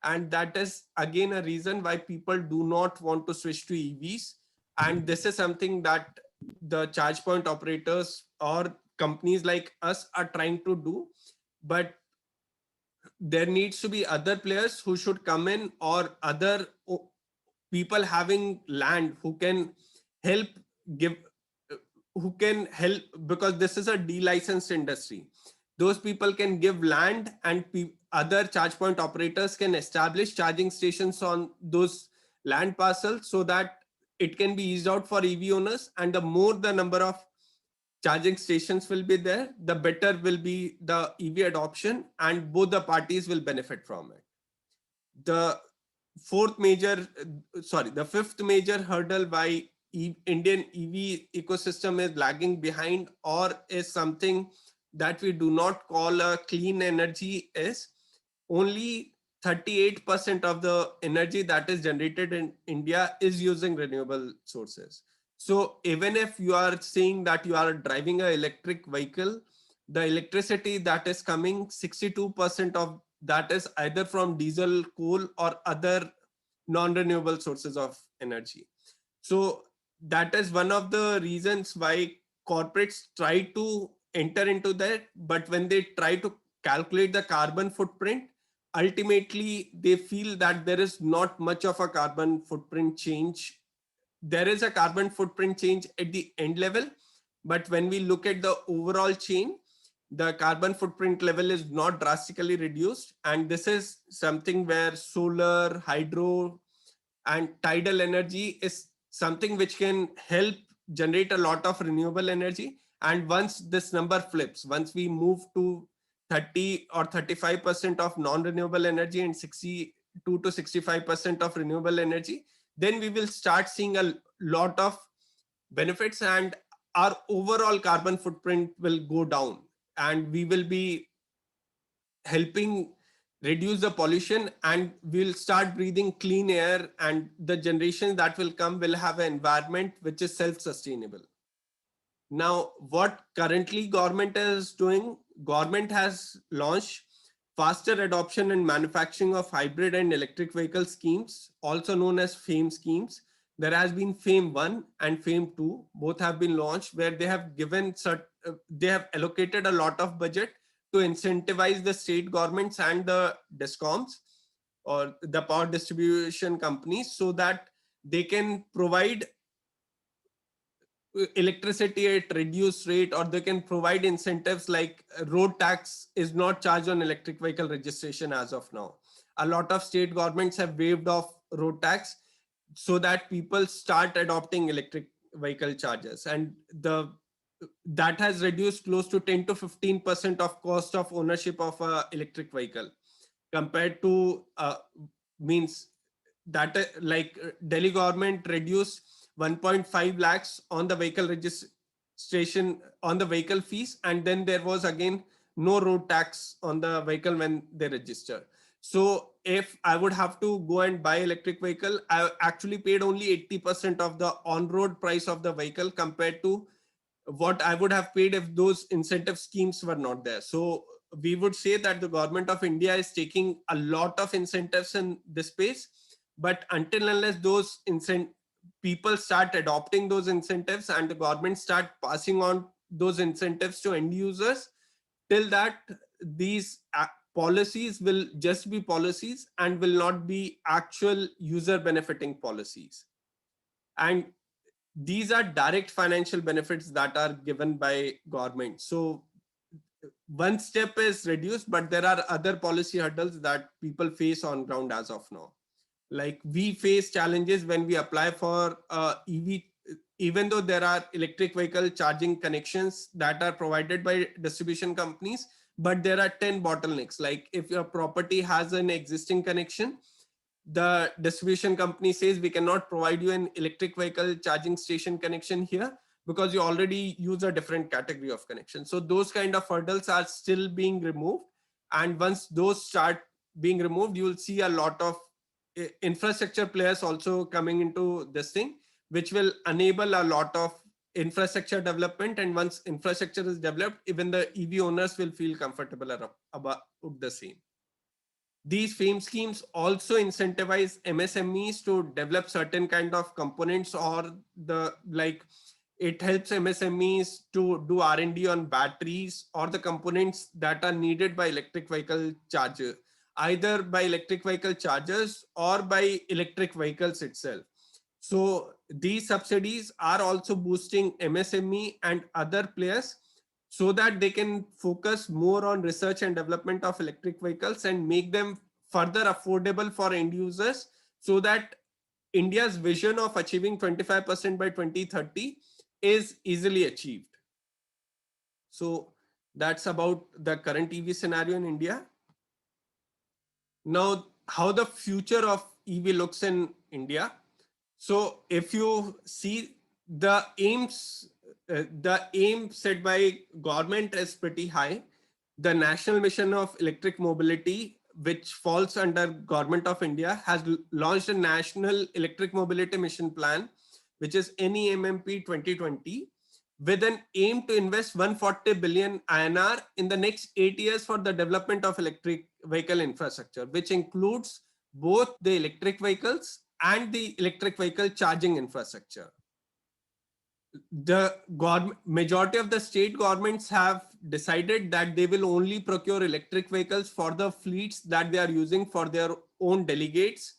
And that is again a reason why people do not want to switch to EVs. And this is something that the charge point operators or companies like us are trying to do. But there needs to be other players who should come in, or other people having land who can help give, who can help, because this is a delicensed industry. Those people can give land, and other charge point operators can establish charging stations on those land parcels, so that it can be eased out for EV owners. And the more the number of charging stations will be there, the better will be the EV adoption, and both the parties will benefit from it. The fifth major hurdle why Indian EV ecosystem is lagging behind, or is something that we do not call a clean energy, is only 38% of the energy that is generated in India is using renewable sources. So even if you are saying that you are driving an electric vehicle, the electricity that is coming, 62% of that is either from diesel, coal, or other non-renewable sources of energy. So that is one of the reasons why corporates try to enter into that. But when they try to calculate the carbon footprint, ultimately they feel that there is not much of a carbon footprint change. There is a carbon footprint change at the end level, but when we look at the overall chain, the carbon footprint level is not drastically reduced. And this is something where solar, hydro, and tidal energy is something which can help generate a lot of renewable energy. And once this number flips, once we move to 30 or 35% of non-renewable energy and 62 to 65% of renewable energy, then we will start seeing a lot of benefits, and our overall carbon footprint will go down, and we will be helping reduce the pollution, and we'll start breathing clean air, and the generation that will come will have an environment which is self-sustainable. Now, what currently government is doing, government has launched faster adoption and manufacturing of hybrid and electric vehicle schemes, also known as FAME schemes. There has been FAME 1 and FAME 2, both have been launched, where they have they have allocated a lot of budget to incentivize the state governments and the DISCOMs, or the power distribution companies, so that they can provide electricity at reduced rate, or they can provide incentives like road tax is not charged on electric vehicle registration as of now. A lot of state governments have waived off road tax so that people start adopting electric vehicle chargers, and that has reduced close to 10 to 15% of cost of ownership of a electric vehicle. compared to means that Delhi government reduced 1.5 lakhs on the vehicle registration on the vehicle fees, and then there was again no road tax on the vehicle when they register. So if I would have to go and buy electric vehicle, I actually paid only 80% of the on-road price of the vehicle compared to what I would have paid if those incentive schemes were not there. So we would say that the government of India is taking a lot of incentives in this space, but until unless those people start adopting those incentives and the government start passing on those incentives to end users, till that these policies will just be policies and will not be actual user benefiting policies. And these are direct financial benefits that are given by government. So one step is reduced, but there are other policy hurdles that people face on ground as of now. Like we face challenges when we apply for EV, even though there are electric vehicle charging connections that are provided by distribution companies, but there are 10 bottlenecks. Like if your property has an existing connection, the distribution company says we cannot provide you an electric vehicle charging station connection here because you already use a different category of connection. So those kind of hurdles are still being removed. And once those start being removed, you will see a lot of infrastructure players also coming into this thing, which will enable a lot of infrastructure development. And once infrastructure is developed, even the EV owners will feel comfortable about the same. These FAME schemes also incentivize MSMEs to develop certain kind of components, or it helps MSMEs to do R&D on batteries or the components that are needed by electric vehicle charger, either by electric vehicle chargers or by electric vehicles itself. So these subsidies are also boosting MSME and other players so that they can focus more on research and development of electric vehicles and make them further affordable for end users, so that India's vision of achieving 25% by 2030 is easily achieved. So that's about the current EV scenario in India. Now, how the future of EV looks in India. So if you see the aims, the aim set by government is pretty high. The National Mission of Electric Mobility, which falls under Government of India, has launched a National Electric Mobility Mission Plan, which is NEMMP 2020, with an aim to invest 140 billion INR in the next 8 years for the development of electric vehicle infrastructure, which includes both the electric vehicles and the electric vehicle charging infrastructure. The majority of the state governments have decided that they will only procure electric vehicles for the fleets that they are using for their own delegates.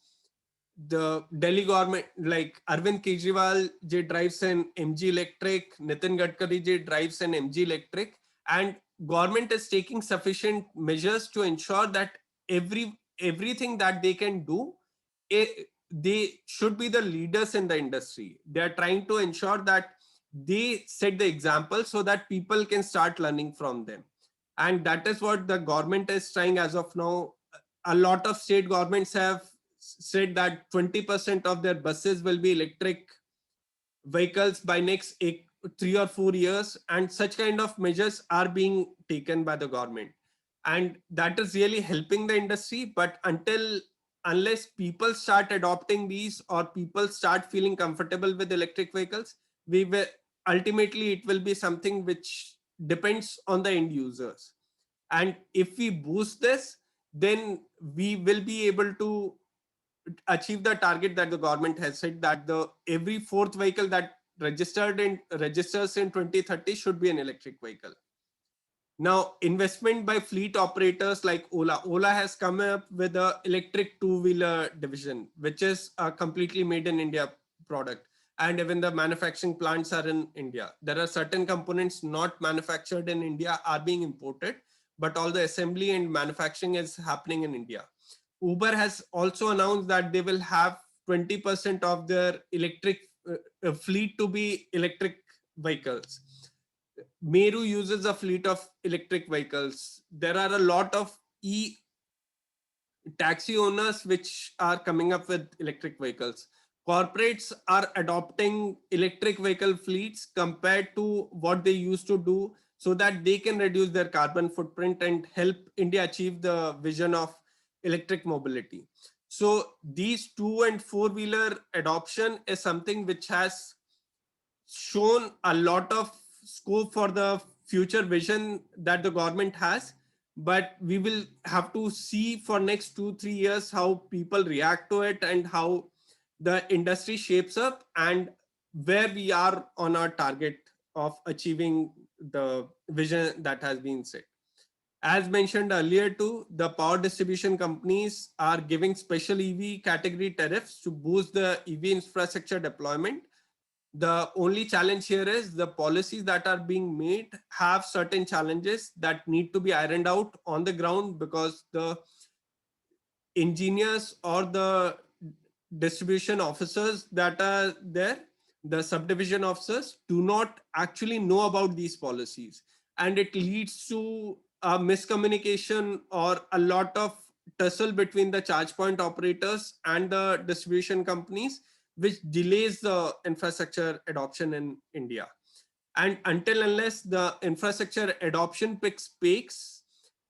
The Delhi government, like Arvind Kejriwal ji drives an MG Electric, Nitin Gadkari ji drives an MG Electric, and government is taking sufficient measures to ensure that everything that they can do, they should be the leaders in the industry. They are trying to ensure that they set the example so that people can start learning from them. And that is what the government is trying as of now. A lot of state governments have said that 20% of their buses will be electric vehicles by next 3 or 4 years. And such kind of measures are being taken by the government. And that is really helping the industry. But unless people start adopting these, or people start feeling comfortable with electric vehicles, ultimately it will be something which depends on the end users. And if we boost this, then we will be able to achieve the target that the government has set, that every fourth vehicle that registers in 2030 should be an electric vehicle. Now, investment by fleet operators like Ola. Ola has come up with an electric two-wheeler division, which is a completely made in India product. And even the manufacturing plants are in India. There are certain components not manufactured in India are being imported, but all the assembly and manufacturing is happening in India. Uber has also announced that they will have 20% of their electric fleet to be electric vehicles. Meru uses a fleet of electric vehicles. There are a lot of taxi owners which are coming up with electric vehicles. Corporates are adopting electric vehicle fleets compared to what they used to do, so that they can reduce their carbon footprint and help India achieve the vision of electric mobility. So these 2 and 4-wheeler adoption is something which has shown a lot of scope for the future vision that the government has, but we will have to see for next 2-3 years how people react to it and how the industry shapes up and where we are on our target of achieving the vision that has been set. As mentioned earlier too, the power distribution companies are giving special EV category tariffs to boost the EV infrastructure deployment. The only challenge here is the policies that are being made have certain challenges that need to be ironed out on the ground, because the engineers or the distribution officers that are there, the subdivision officers, do not actually know about these policies, and it leads to a miscommunication or a lot of tussle between the charge point operators and the distribution companies, which delays the infrastructure adoption in India. And until unless the infrastructure adoption picks pace,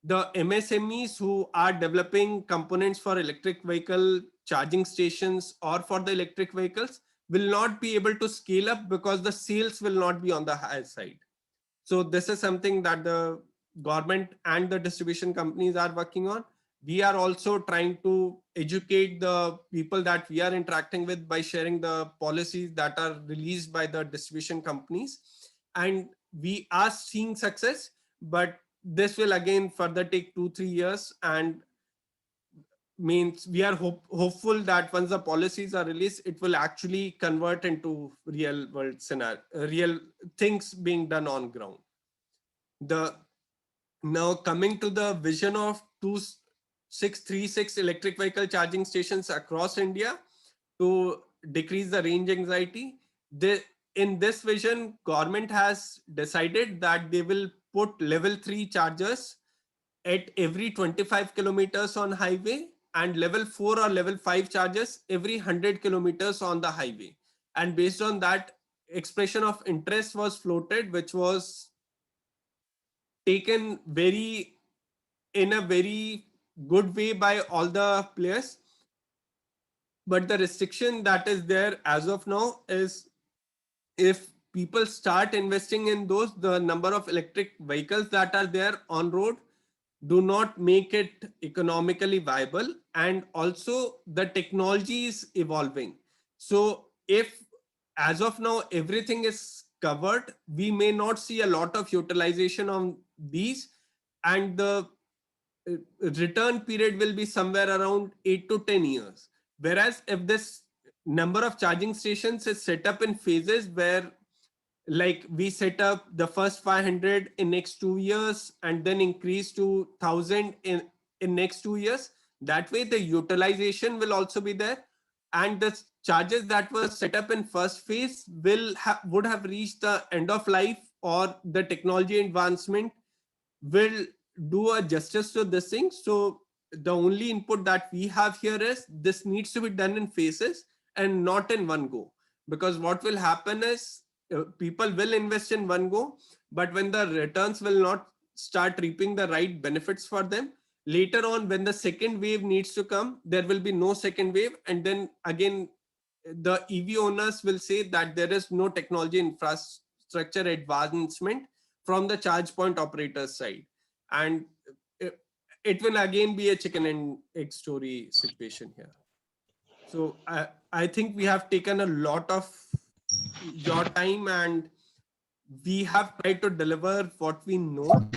the MSMEs who are developing components for electric vehicle charging stations or for the electric vehicles will not be able to scale up, because the sales will not be on the higher side. So this is something that the government and the distribution companies are working on. We are also trying to educate the people that we are interacting with by sharing the policies that are released by the distribution companies. And we are seeing success, but this will again further take 2-3 years, and means we are hopeful that once the policies are released, it will actually convert into real world scenario, real things being done on ground. Now coming to the vision of 2636 electric vehicle charging stations across India to decrease the range anxiety. In this vision, government has decided that they will put level 3 chargers at every 25 kilometers on highway, and level 4 or level 5 chargers every 100 kilometers on the highway. And based on that, expression of interest was floated, which was taken in a very good way by all the players. But the restriction that is there as of now is, if people start investing in those, the number of electric vehicles that are there on road do not make it economically viable, and also the technology is evolving. So if as of now everything is covered, we may not see a lot of utilization on these, and the return period will be somewhere around 8 to 10 years. Whereas if this number of charging stations is set up in phases, where like we set up the first 500 in next 2 years and then increase to 1000 in next 2 years, that way the utilization will also be there, and the charges that were set up in first phase would have reached the end of life, or the technology advancement will do a justice to this thing. So the only input that we have here is this needs to be done in phases and not in one go, because what will happen is people will invest in one go, but when the returns will not start reaping the right benefits for them, later on when the second wave needs to come, there will be no second wave, and then again the EV owners will say that there is no technology infrastructure advancement from the charge point operator's side, and it will again be a chicken and egg story situation here. So I think we have taken a lot of your time, and we have tried to deliver what we know.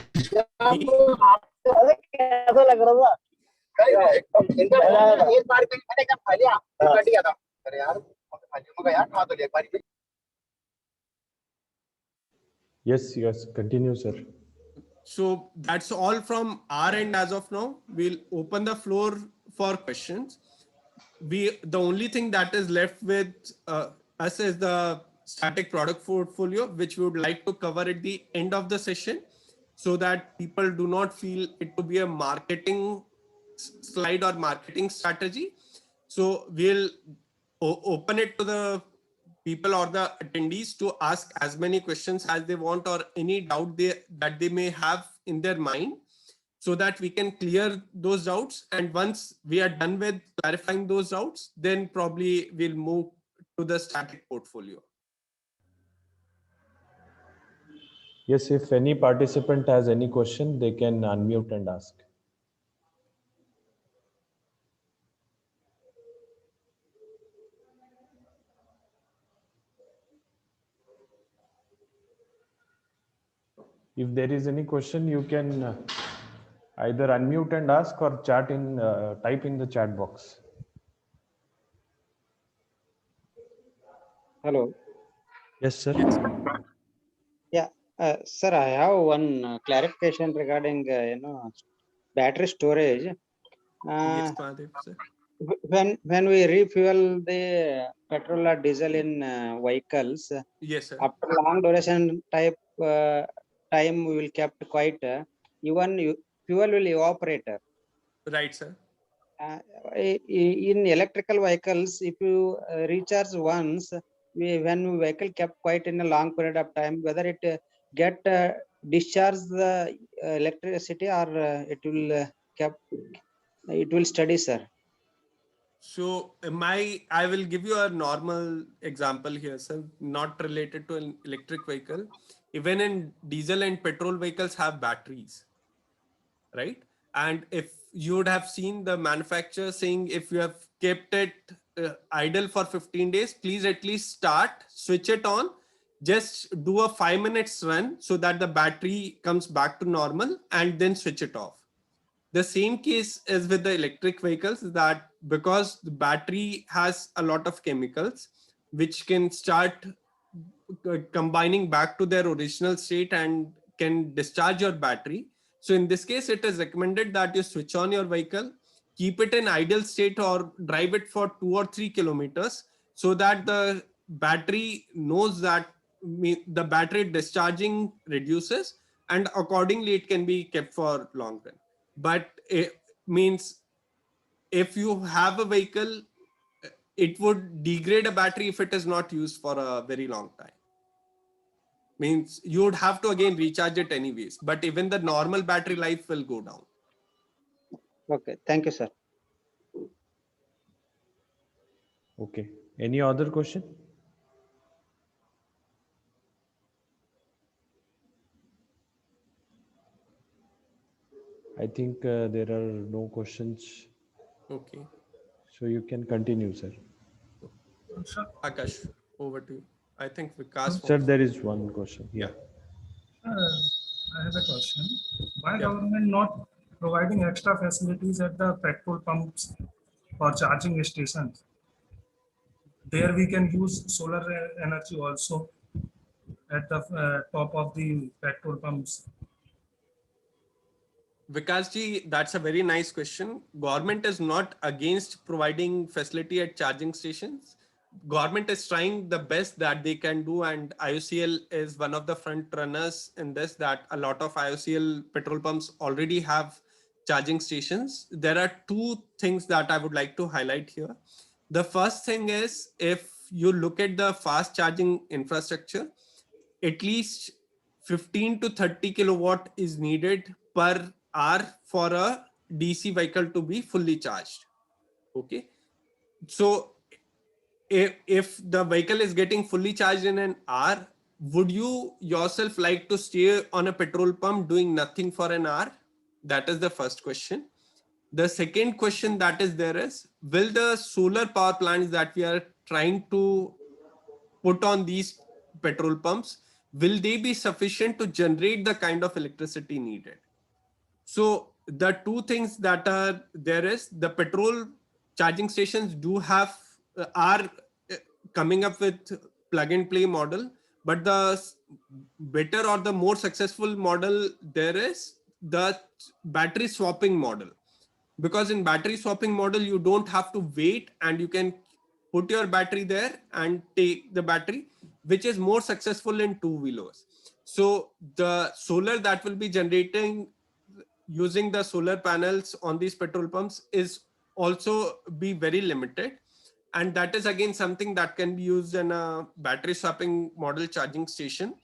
Yes, continue, sir. So that's all from our end as of now. We'll open the floor for questions. The only thing that is left with us is the static product portfolio, which we would like to cover at the end of the session, so that people do not feel it to be a marketing slide or marketing strategy. So we'll open it to the people or the attendees to ask as many questions as they want or any doubt that they may have in their mind, so that we can clear those doubts. And once we are done with clarifying those doubts, then probably we'll move to the static portfolio. Yes, if any participant has any question, they can unmute and ask. If there is any question, you can either unmute and ask or type in the chat box. Hello. Yes, sir. Yeah, sir, I have one clarification regarding battery storage. Yes, Mahadev, sir. When we refuel the petrol or diesel in vehicles, Yes, sir. after long duration time we will kept quiet. Fuel will evaporate. Right, sir. In electrical vehicles, if you recharge once, when vehicle kept quiet in a long period of time, whether it get discharge the electricity or it will study, sir. So I will give you a normal example here, sir, not related to an electric vehicle. Even in diesel and petrol vehicles have batteries, right? And if you would have seen the manufacturer saying, if you have kept it idle for 15 days, please at least switch it on, just do a 5 minutes run so that the battery comes back to normal, and then switch it off. The same case is with the electric vehicles, that because the battery has a lot of chemicals which can start combining back to their original state and can discharge your battery. So in this case, it is recommended that you switch on your vehicle, keep it in idle state or drive it for 2 or 3 kilometers, so that the battery knows that the battery discharging reduces, and accordingly it can be kept for long run. But it means if you have a vehicle, it would degrade a battery if it is not used for a very long time. Means you would have to again recharge it anyways, but even the normal battery life will go down. Okay, thank you, sir. Okay. Any other question? I think there are no questions. Okay. So you can continue, sir. Akash, over to you. I think Vikas. Sir, there is one question. Yeah. I have a question. Why government not providing extra facilities at the petrol pumps or charging stations? There we can use solar energy also at the top of the petrol pumps. Vikas ji, that's a very nice question. Government is not against providing facility at charging stations. Government is trying the best that they can do, and IOCL is one of the front runners in this, that a lot of IOCL petrol pumps already have charging stations. There are two things that I would like to highlight here. The first thing is, if you look at the fast charging infrastructure, at least 15 to 30 kilowatt is needed per hour for a DC vehicle to be fully charged. Okay. So if the vehicle is getting fully charged in an hour, would you yourself like to stay on a petrol pump doing nothing for an hour? That is the first question. The second question that is there is, will the solar power plants that we are trying to put on these petrol pumps, will they be sufficient to generate the kind of electricity needed? So the two things that are there is, the petrol charging stations are coming up with plug and play model, but the better or the more successful model there is the battery swapping model. Because in battery swapping model, you don't have to wait, and you can put your battery there and take the battery, which is more successful in two-wheelers. So the solar that will be generating using the solar panels on these petrol pumps is also be very limited. And that is again something that can be used in a battery swapping model charging station.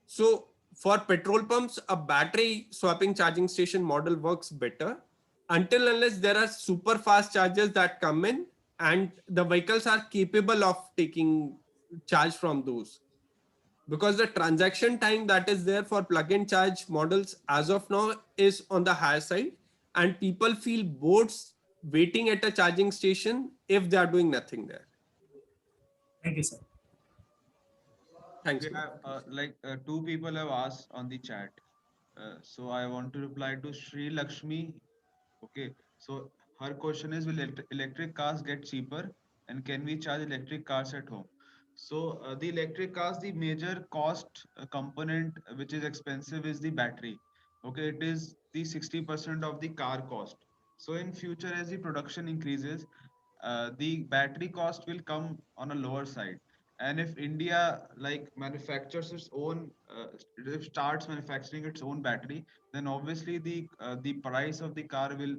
So for petrol pumps, a battery swapping charging station model works better until unless there are super fast chargers that come in and the vehicles are capable of taking charge from those. Because the transaction time that is there for plug-in charge models as of now is on the higher side, and people feel bored waiting at a charging station if they are doing nothing there. Thank you, sir. Thanks. We have two people have asked on the chat. So I want to reply to Sri Lakshmi. Okay, so her question is, will electric cars get cheaper, and can we charge electric cars at home? So the electric cars, the major cost component which is expensive is the battery. Okay, it is the 60% of the car cost. So in future, as the production increases, the battery cost will come on a lower side. And if India like manufactures its own, if starts manufacturing its own battery, then obviously the price of the car will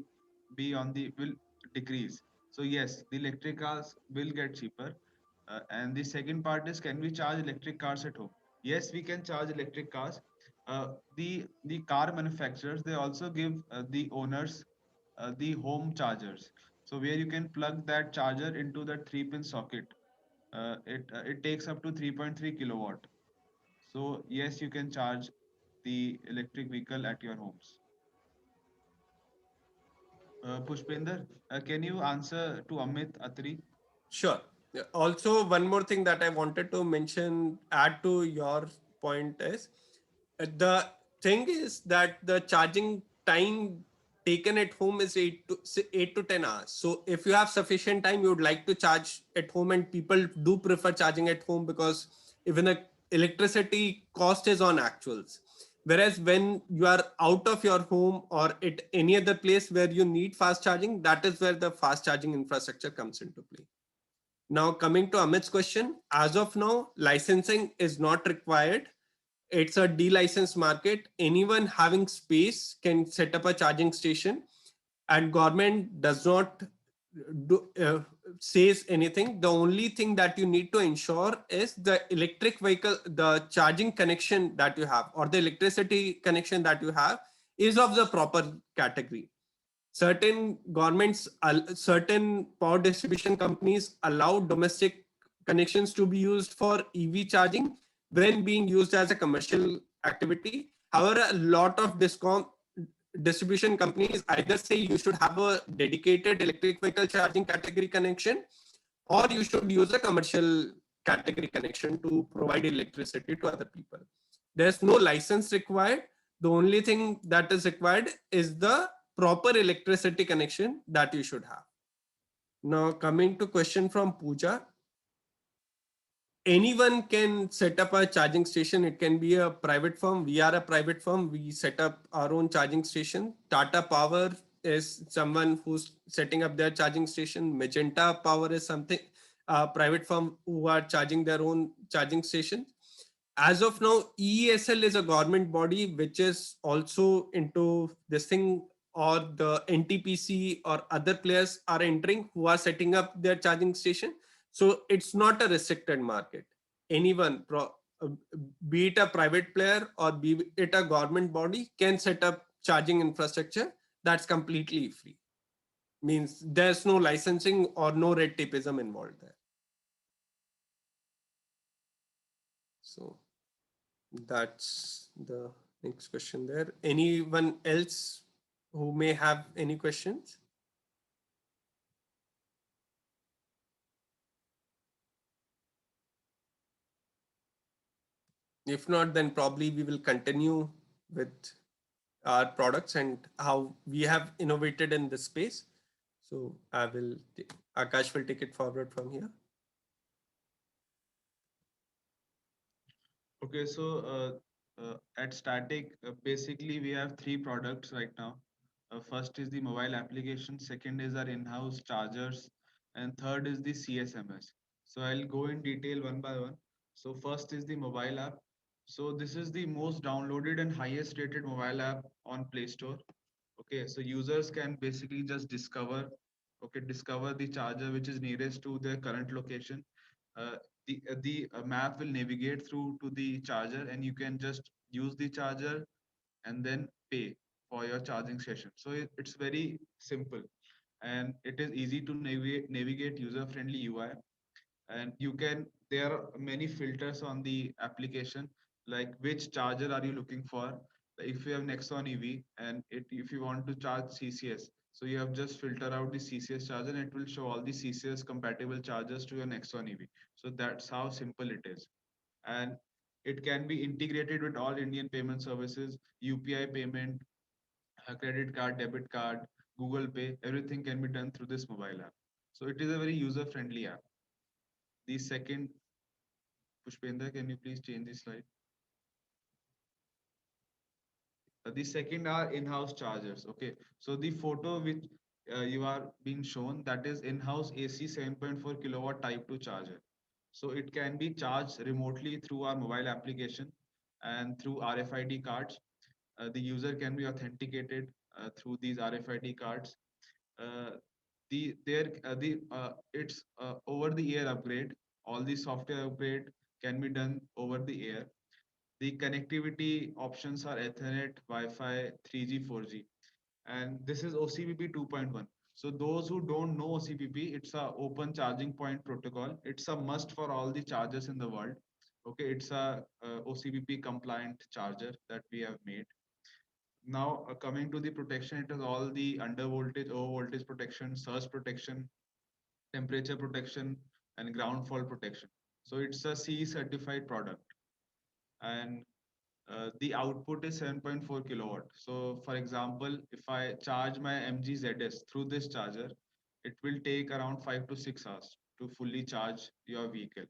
decrease. So yes, the electric cars will get cheaper. And the second part is, can we charge electric cars at home? Yes, we can charge electric cars. The car manufacturers, they also give the owners the home chargers. So where you can plug that charger into that 3-pin socket. It takes up to 3.3 kilowatt. So yes, you can charge the electric vehicle at your homes. Pushpender, can you answer to Amit Atri? Sure. Yeah, also, one more thing that I wanted to mention, add to your point is the thing is that the charging time taken at home is 8 to 10 hours. So if you have sufficient time, you would like to charge at home, and people do prefer charging at home because even the electricity cost is on actuals. Whereas when you are out of your home or at any other place where you need fast charging, that is where the fast charging infrastructure comes into play. Now, coming to Amit's question, as of now, licensing is not required. It's a delicensed market. Anyone having space can set up a charging station, and government does not says anything. The only thing that you need to ensure is the electric vehicle, the charging connection that you have, or the electricity connection that you have, is of the proper category. Certain governments, certain power distribution companies allow domestic connections to be used for EV charging when being used as a commercial activity. However, a lot of discom distribution companies either say you should have a dedicated electric vehicle charging category connection, or you should use a commercial category connection to provide electricity to other people. There's no license required. The only thing that is required is the proper electricity connection that you should have. Now, coming to question from Pooja, anyone can set up a charging station. It can be a private firm. We are a private firm. We set up our own charging station. Tata Power is someone who's setting up their charging station. Magenta Power is something, a private firm who are charging their own charging station. As of now, EESL is a government body which is also into this thing, or the NTPC or other players are entering who are setting up their charging station. So it's not a restricted market. Anyone, be it a private player or be it a government body, can set up charging infrastructure that's completely free. Means there's no licensing or no red tapeism involved there. So that's the next question there. Anyone else who may have any questions? If not, then probably we will continue with our products and how we have innovated in this space. So Akash will take it forward from here. Okay, so at Static, basically we have 3 products right now. First is the mobile application, second is our in-house chargers, and third is the CSMS. So I'll go in detail one by one. So first is the mobile app. So this is the most downloaded and highest rated mobile app on Play Store. Okay, so users can basically just discover the charger which is nearest to their current location. Uh, the map will navigate through to the charger, and you can just use the charger and then pay for your charging session. So it's very simple, and it is easy to navigate user friendly UI. And you can, there are many filters on the application, like which charger are you looking for. If you have Nexon EV and if you want to charge CCS, so you have just filter out the CCS charger and it will show all the CCS compatible chargers to your Nexon EV. So that's how simple it is. And it can be integrated with all Indian payment services, UPI payment, credit card, debit card, Google Pay, everything can be done through this mobile app. So it is a very user friendly app. The second, Pushpender, can you please change the slide? The second are in-house chargers. Okay, so the photo which you are being shown, that is in-house AC 7.4 kilowatt Type 2 charger. So it can be charged remotely through our mobile application and through RFID cards. The user can be authenticated through these RFID cards. Uh, it's over the air upgrade. All the software upgrade can be done over the air. The connectivity options are Ethernet, Wi-Fi, 3G, 4G, and this is OCPP 2.1. So those who don't know OCPP, it's a open charging point protocol. It's a must for all the chargers in the world. Okay, it's a OCPP compliant charger that we have made. Now coming to the protection, it is all the under voltage, over voltage protection, surge protection, temperature protection, and ground fault protection. So it's a CE certified product. And the output is 7.4 kilowatt. So for example, if I charge my MG ZS through this charger, it will take around 5 to 6 hours to fully charge your vehicle.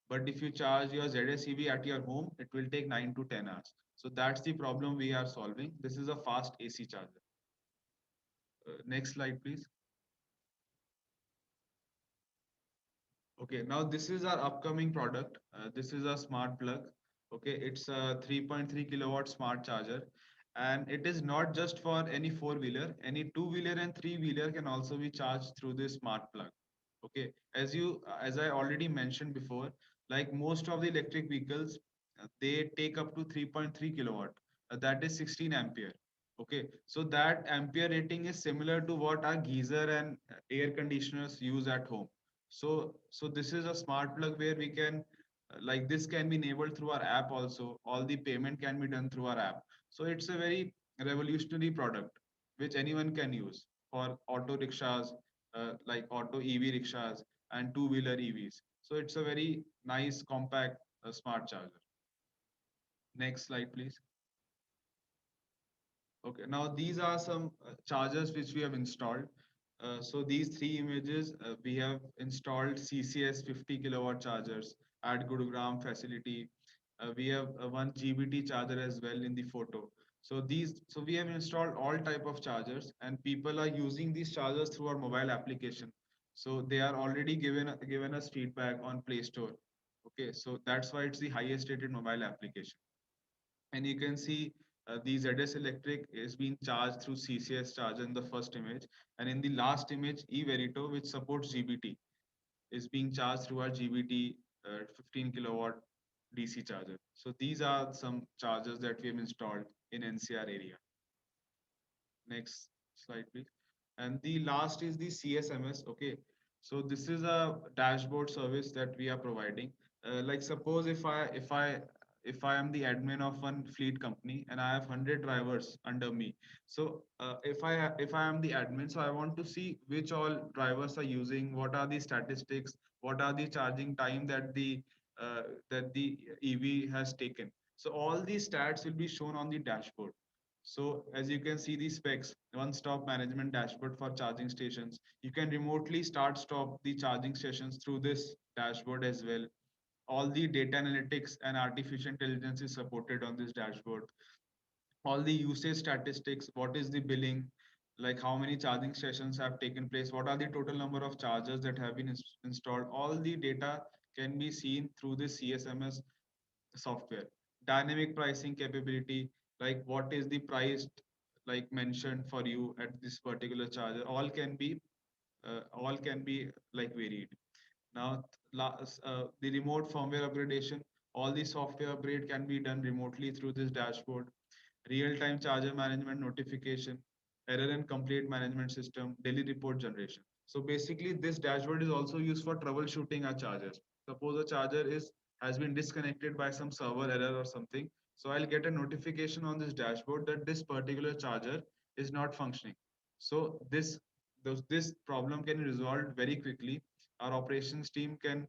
But if you charge your ZS EV at your home, it will take 9 to 10 hours. So that's the problem we are solving. This is a fast AC charger. Next slide, please. Okay, now this is our upcoming product. This is a smart plug. Okay, it's a 3.3 kilowatt smart charger, and it is not just for any four-wheeler. Any two-wheeler and three-wheeler can also be charged through this smart plug. Okay, as I already mentioned before, like most of the electric vehicles, they take up to 3.3 kilowatt. That is 16 ampere. Okay, so that ampere rating is similar to what our geyser and air conditioners use at home. So this is a smart plug where we can, like this can be enabled through our app also. All the payment can be done through our app. So it's a very revolutionary product which anyone can use for auto rickshaws, like auto EV rickshaws and two-wheeler EVs. So it's a very nice, compact, smart charger. Next slide, please. Okay, now these are some chargers which we have installed. So these three images, we have installed CCS 50 kilowatt chargers at Gurugram facility. We have one GBT charger as well in the photo. So we have installed all type of chargers, and people are using these chargers through our mobile application. So they are already given us feedback on Play Store. Okay, so that's why it's the highest rated mobile application. And you can see the ZS Electric is being charged through CCS charger in the first image. And in the last image, eVerito, which supports GBT, is being charged through our GBT 15 kilowatt DC charger. So these are some chargers that we have installed in NCR area. Next slide, please. And the last is the CSMS. Okay, so this is a dashboard service that we are providing. Like suppose if I am the admin of one fleet company and I have 100 drivers under me. So if I am the admin, so I want to see which all drivers are using, what are the statistics, what are the charging time that the EV has taken. So all these stats will be shown on the dashboard. So as you can see the specs, one-stop management dashboard for charging stations. You can remotely start stop the charging stations through this dashboard as well. All the data analytics and artificial intelligence is supported on this dashboard. All the usage statistics, what is the billing, like how many charging sessions have taken place, what are the total number of chargers that have been installed. All the data can be seen through the CSMS software. Dynamic pricing capability, like what is the price, like mentioned for you at this particular charger, all can be like varied. Now, the remote firmware upgradation, all the software upgrade can be done remotely through this dashboard. Real-time charger management notification, error and complaint management system, daily report generation. So basically, this dashboard is also used for troubleshooting our chargers. Suppose a charger has been disconnected by some server error or something. So I'll get a notification on this dashboard that this particular charger is not functioning. So this problem can be resolved very quickly. Our operations team can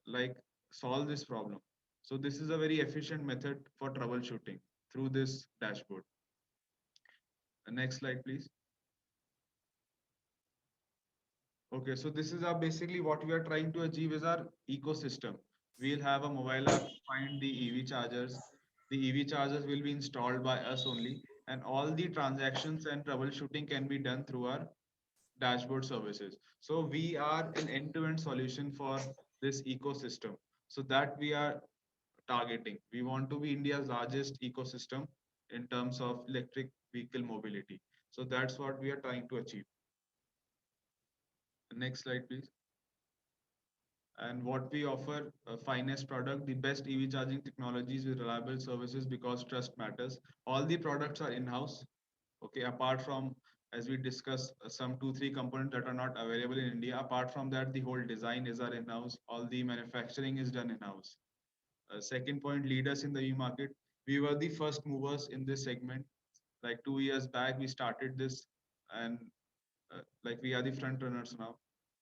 like solve this problem. So this is a very efficient method for troubleshooting through this dashboard. Next slide, please. Okay, so this is our basically what we are trying to achieve is our ecosystem. We'll have a mobile app to find the EV chargers. The EV chargers will be installed by us only, and all the transactions and troubleshooting can be done through our dashboard services. So we are an end-to-end solution for this ecosystem. So that we are targeting. We want to be India's largest ecosystem in terms of electric vehicle mobility. So that's what we are trying to achieve. Next slide, please. And what we offer, finest product, the best EV charging technologies with reliable services because trust matters. All the products are in-house. Okay, apart from, as we discussed, some 2-3 components that are not available in India. Apart from that, the whole design is our in-house. All the manufacturing is done in-house. Second point, leaders in the EV market. We were the first movers in this segment. Like 2 years back, we started this, and like we are the front runners now.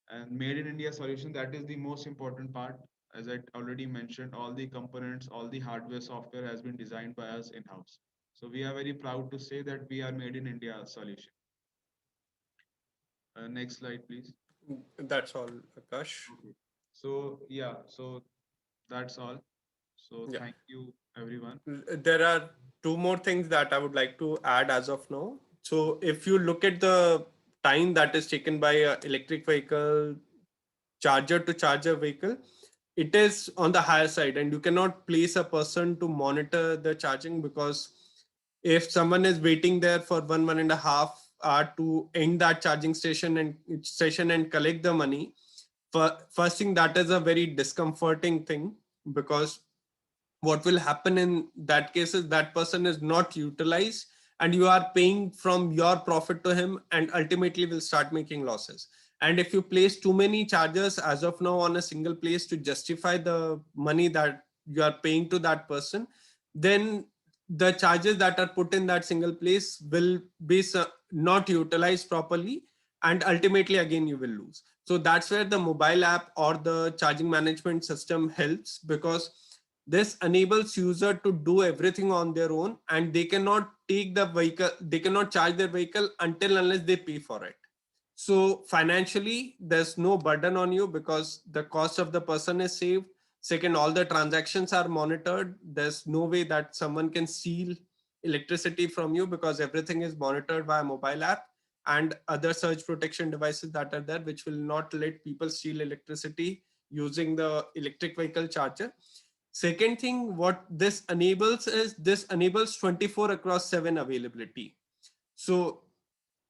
And made in India solution, that is the most important part. As I already mentioned, all the components, all the hardware, software has been designed by us in-house. So we are very proud to say that we are made in India solution. Next slide, please. That's all, Akash. Okay. So yeah, so that's all. So Yeah. thank you, everyone. There are two more things that I would like to add as of now. So if you look at the time that is taken by an electric vehicle, charger to charger vehicle, it is on the higher side, and you cannot place a person to monitor the charging, because if someone is waiting there for 1.5 hour to end that charging station and collect the money, first thing, that is a very discomforting thing, because what will happen in that case is that person is not utilized, and you are paying from your profit to him, and ultimately will start making losses. And if you place too many chargers as of now on a single place to justify the money that you are paying to that person, then the charges that are put in that single place will be not utilized properly, and ultimately again you will lose. So that's where the mobile app or the charging management system helps, because this enables user to do everything on their own, and they cannot take the vehicle, they cannot charge their vehicle until unless they pay for it. So financially, there's no burden on you because the cost of the person is saved. Second, all the transactions are monitored. There's no way that someone can steal electricity from you, because everything is monitored via mobile app and other surge protection devices that are there, which will not let people steal electricity using the electric vehicle charger. Second thing, what this enables is this enables 24/7 availability. So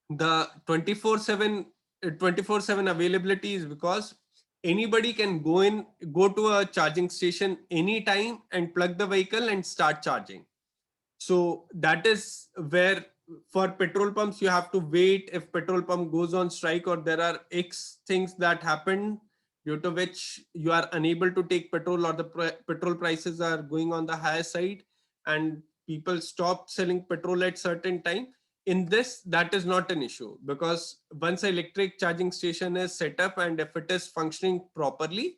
the 24/7 availability is because anybody can go to a charging station anytime and plug the vehicle and start charging. So that is where, for petrol pumps, you have to wait if petrol pump goes on strike, or there are X things that happen due to which you are unable to take petrol, or the petrol prices are going on the higher side and people stop selling petrol at certain time. In this, that is not an issue, because once an electric charging station is set up and if it is functioning properly,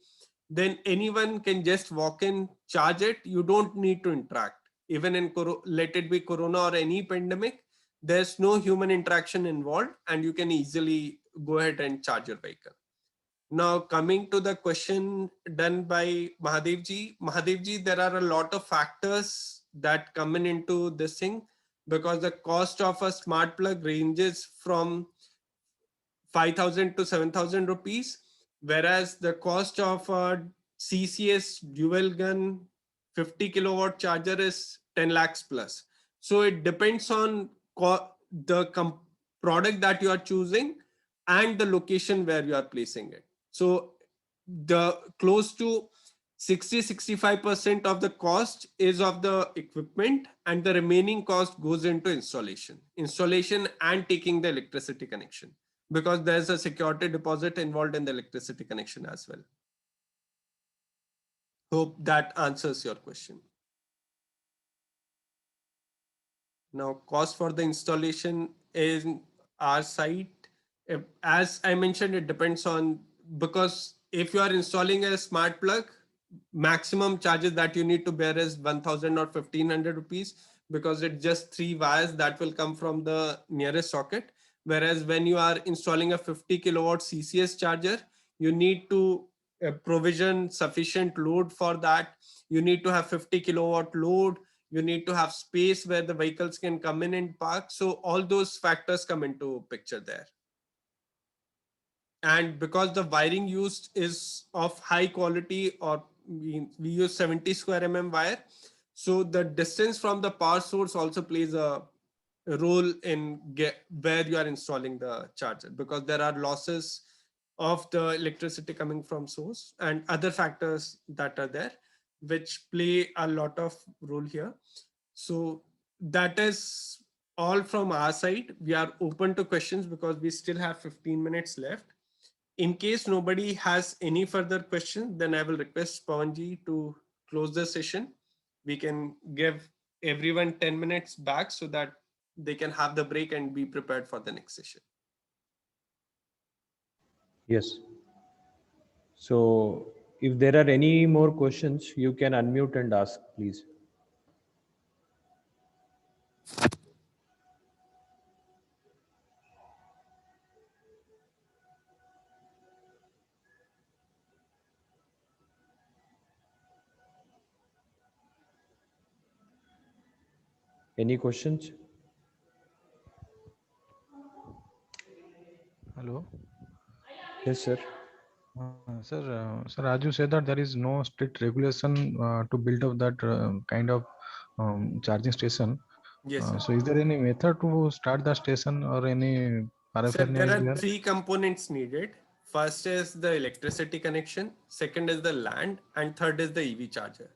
then anyone can just walk in, charge it. You don't need to interact. Even in let it be corona or any pandemic, there's no human interaction involved, and you can easily go ahead and charge your vehicle. Now, coming to the question done by Mahadevji, there are a lot of factors that come into this thing, because the cost of a smart plug ranges from 5,000 to 7,000 rupees, whereas the cost of a CCS dual gun 50 kilowatt charger is 10 lakhs plus. So it depends on the product that you are choosing and the location where you are placing it. So the close to 60-65% of the cost is of the equipment, and the remaining cost goes into installation and taking the electricity connection, because there's a security deposit involved in the electricity connection as well. Hope that answers your question. Now, cost for the installation in our site, as I mentioned, it depends on, because if you are installing a smart plug, maximum charges that you need to bear is 1,000 or 1,500 rupees, because it's just 3 wires that will come from the nearest socket. Whereas when you are installing a 50 kilowatt CCS charger, you need to provision sufficient load for that. You need to have 50 kilowatt load. You need to have space where the vehicles can come in and park. So all those factors come into picture there. And because the wiring used is of high quality, or we use 70 square mm wire, so the distance from the power source also plays a role in where you are installing the charger, because there are losses of the electricity coming from source and other factors that are there, which play a lot of role here. So that is all from our side. We are open to questions because we still have 15 minutes left. In case nobody has any further questions, then I will request Pawanji to close the session. We can give everyone 10 minutes back so that they can have the break and be prepared for the next session. Yes. So if there are any more questions, you can unmute and ask, please. Any questions? Hello. Yes, sir. Sir, as you said that there is no strict regulation to build up that kind of charging station. Yes, sir. So is there any method to start the station or any Sir, paraphernalia there is are there? 3 components needed. First is the electricity connection, second is the land, and third is the EV charger.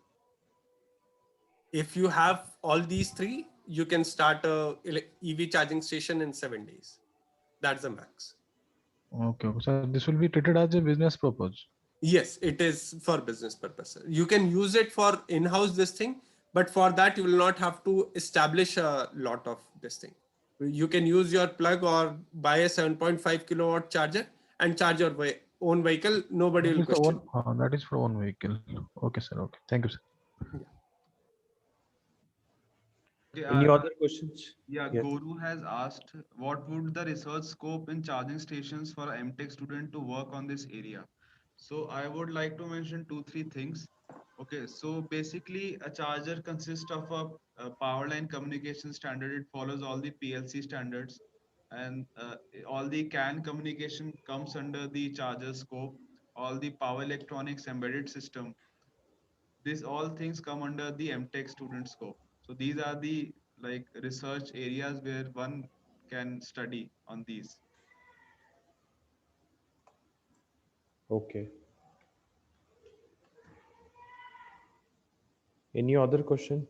If you have all these 3, you can start a EV charging station in 7 days. That's the max. Okay, so this will be treated as a business purpose. Yes, it is for business purposes. You can use it for in-house this thing, but for that you will not have to establish a lot of this thing. You can use your plug or buy a 7.5 kilowatt charger and charge your own vehicle. Nobody will question. That is for one vehicle. Okay, sir. Okay, thank you, sir. Okay, Any other questions? yeah, Yes. Guru has asked, what would the research scope in charging stations for an MTech student to work on this area? So I would like to mention 2-3 things. Okay, so basically a charger consists of a power line communication standard. It follows all the PLC standards, and all the CAN communication comes under the charger scope. All the power electronics embedded system, these all things come under the MTech student scope. So these are the like research areas where one can study on these. Okay. Any other question?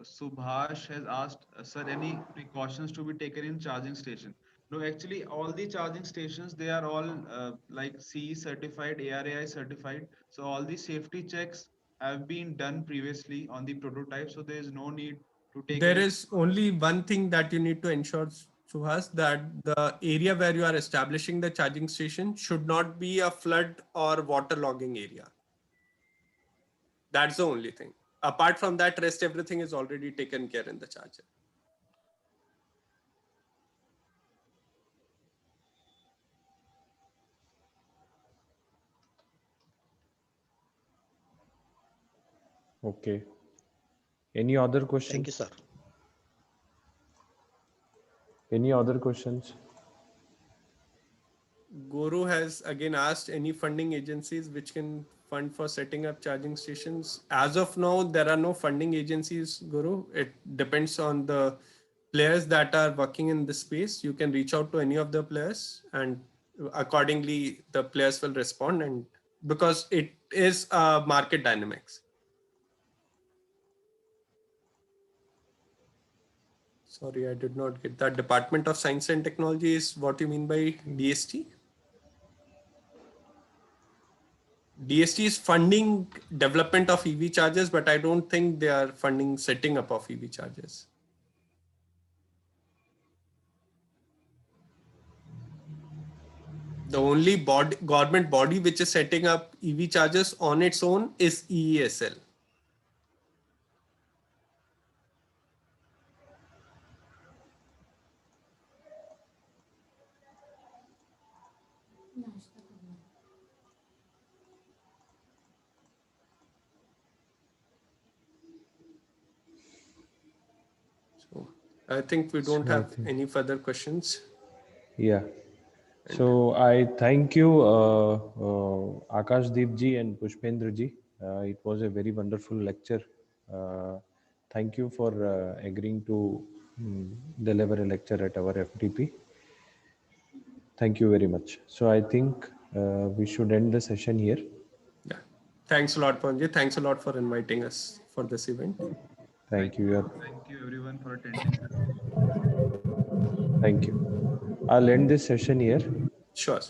Subhash has asked, sir, any precautions to be taken in charging station? No, actually, all the charging stations, they are all like CE certified, ARAI certified. So all the safety checks have been done previously on the prototype. So there is no need to take There any. is only one thing that you need to ensure, Suhas, that the area where you are establishing the charging station should not be a flood or waterlogging area. That's the only thing. Apart from that, rest everything is already taken care in the charger. Okay. Any other questions? Thank you, sir. Any other questions? Guru has again asked any funding agencies which can fund for setting up charging stations. As of now, there are no funding agencies, Guru. It depends on the players that are working in this space. You can reach out to any of the players, and accordingly, the players will respond. And because it is market dynamics. Sorry, I did not get that. Department of Science and Technology is what you mean by DST? DST is funding development of EV chargers, but I don't think they are funding setting up of EV chargers. The only government body which is setting up EV chargers on its own is EESL. So I think we don't So I have think- any further questions. Yeah. So I thank you, Akash Deep ji and Pushpendra ji. It was a very wonderful lecture. Thank you for agreeing to deliver a lecture at our FDP. Thank you very much. So I think we should end the session here. Yeah. Thanks a lot, Panji. Thanks a lot for inviting us for this event. Thank you. Thank you everyone for attending. Thank you. I'll end this session here. Sure.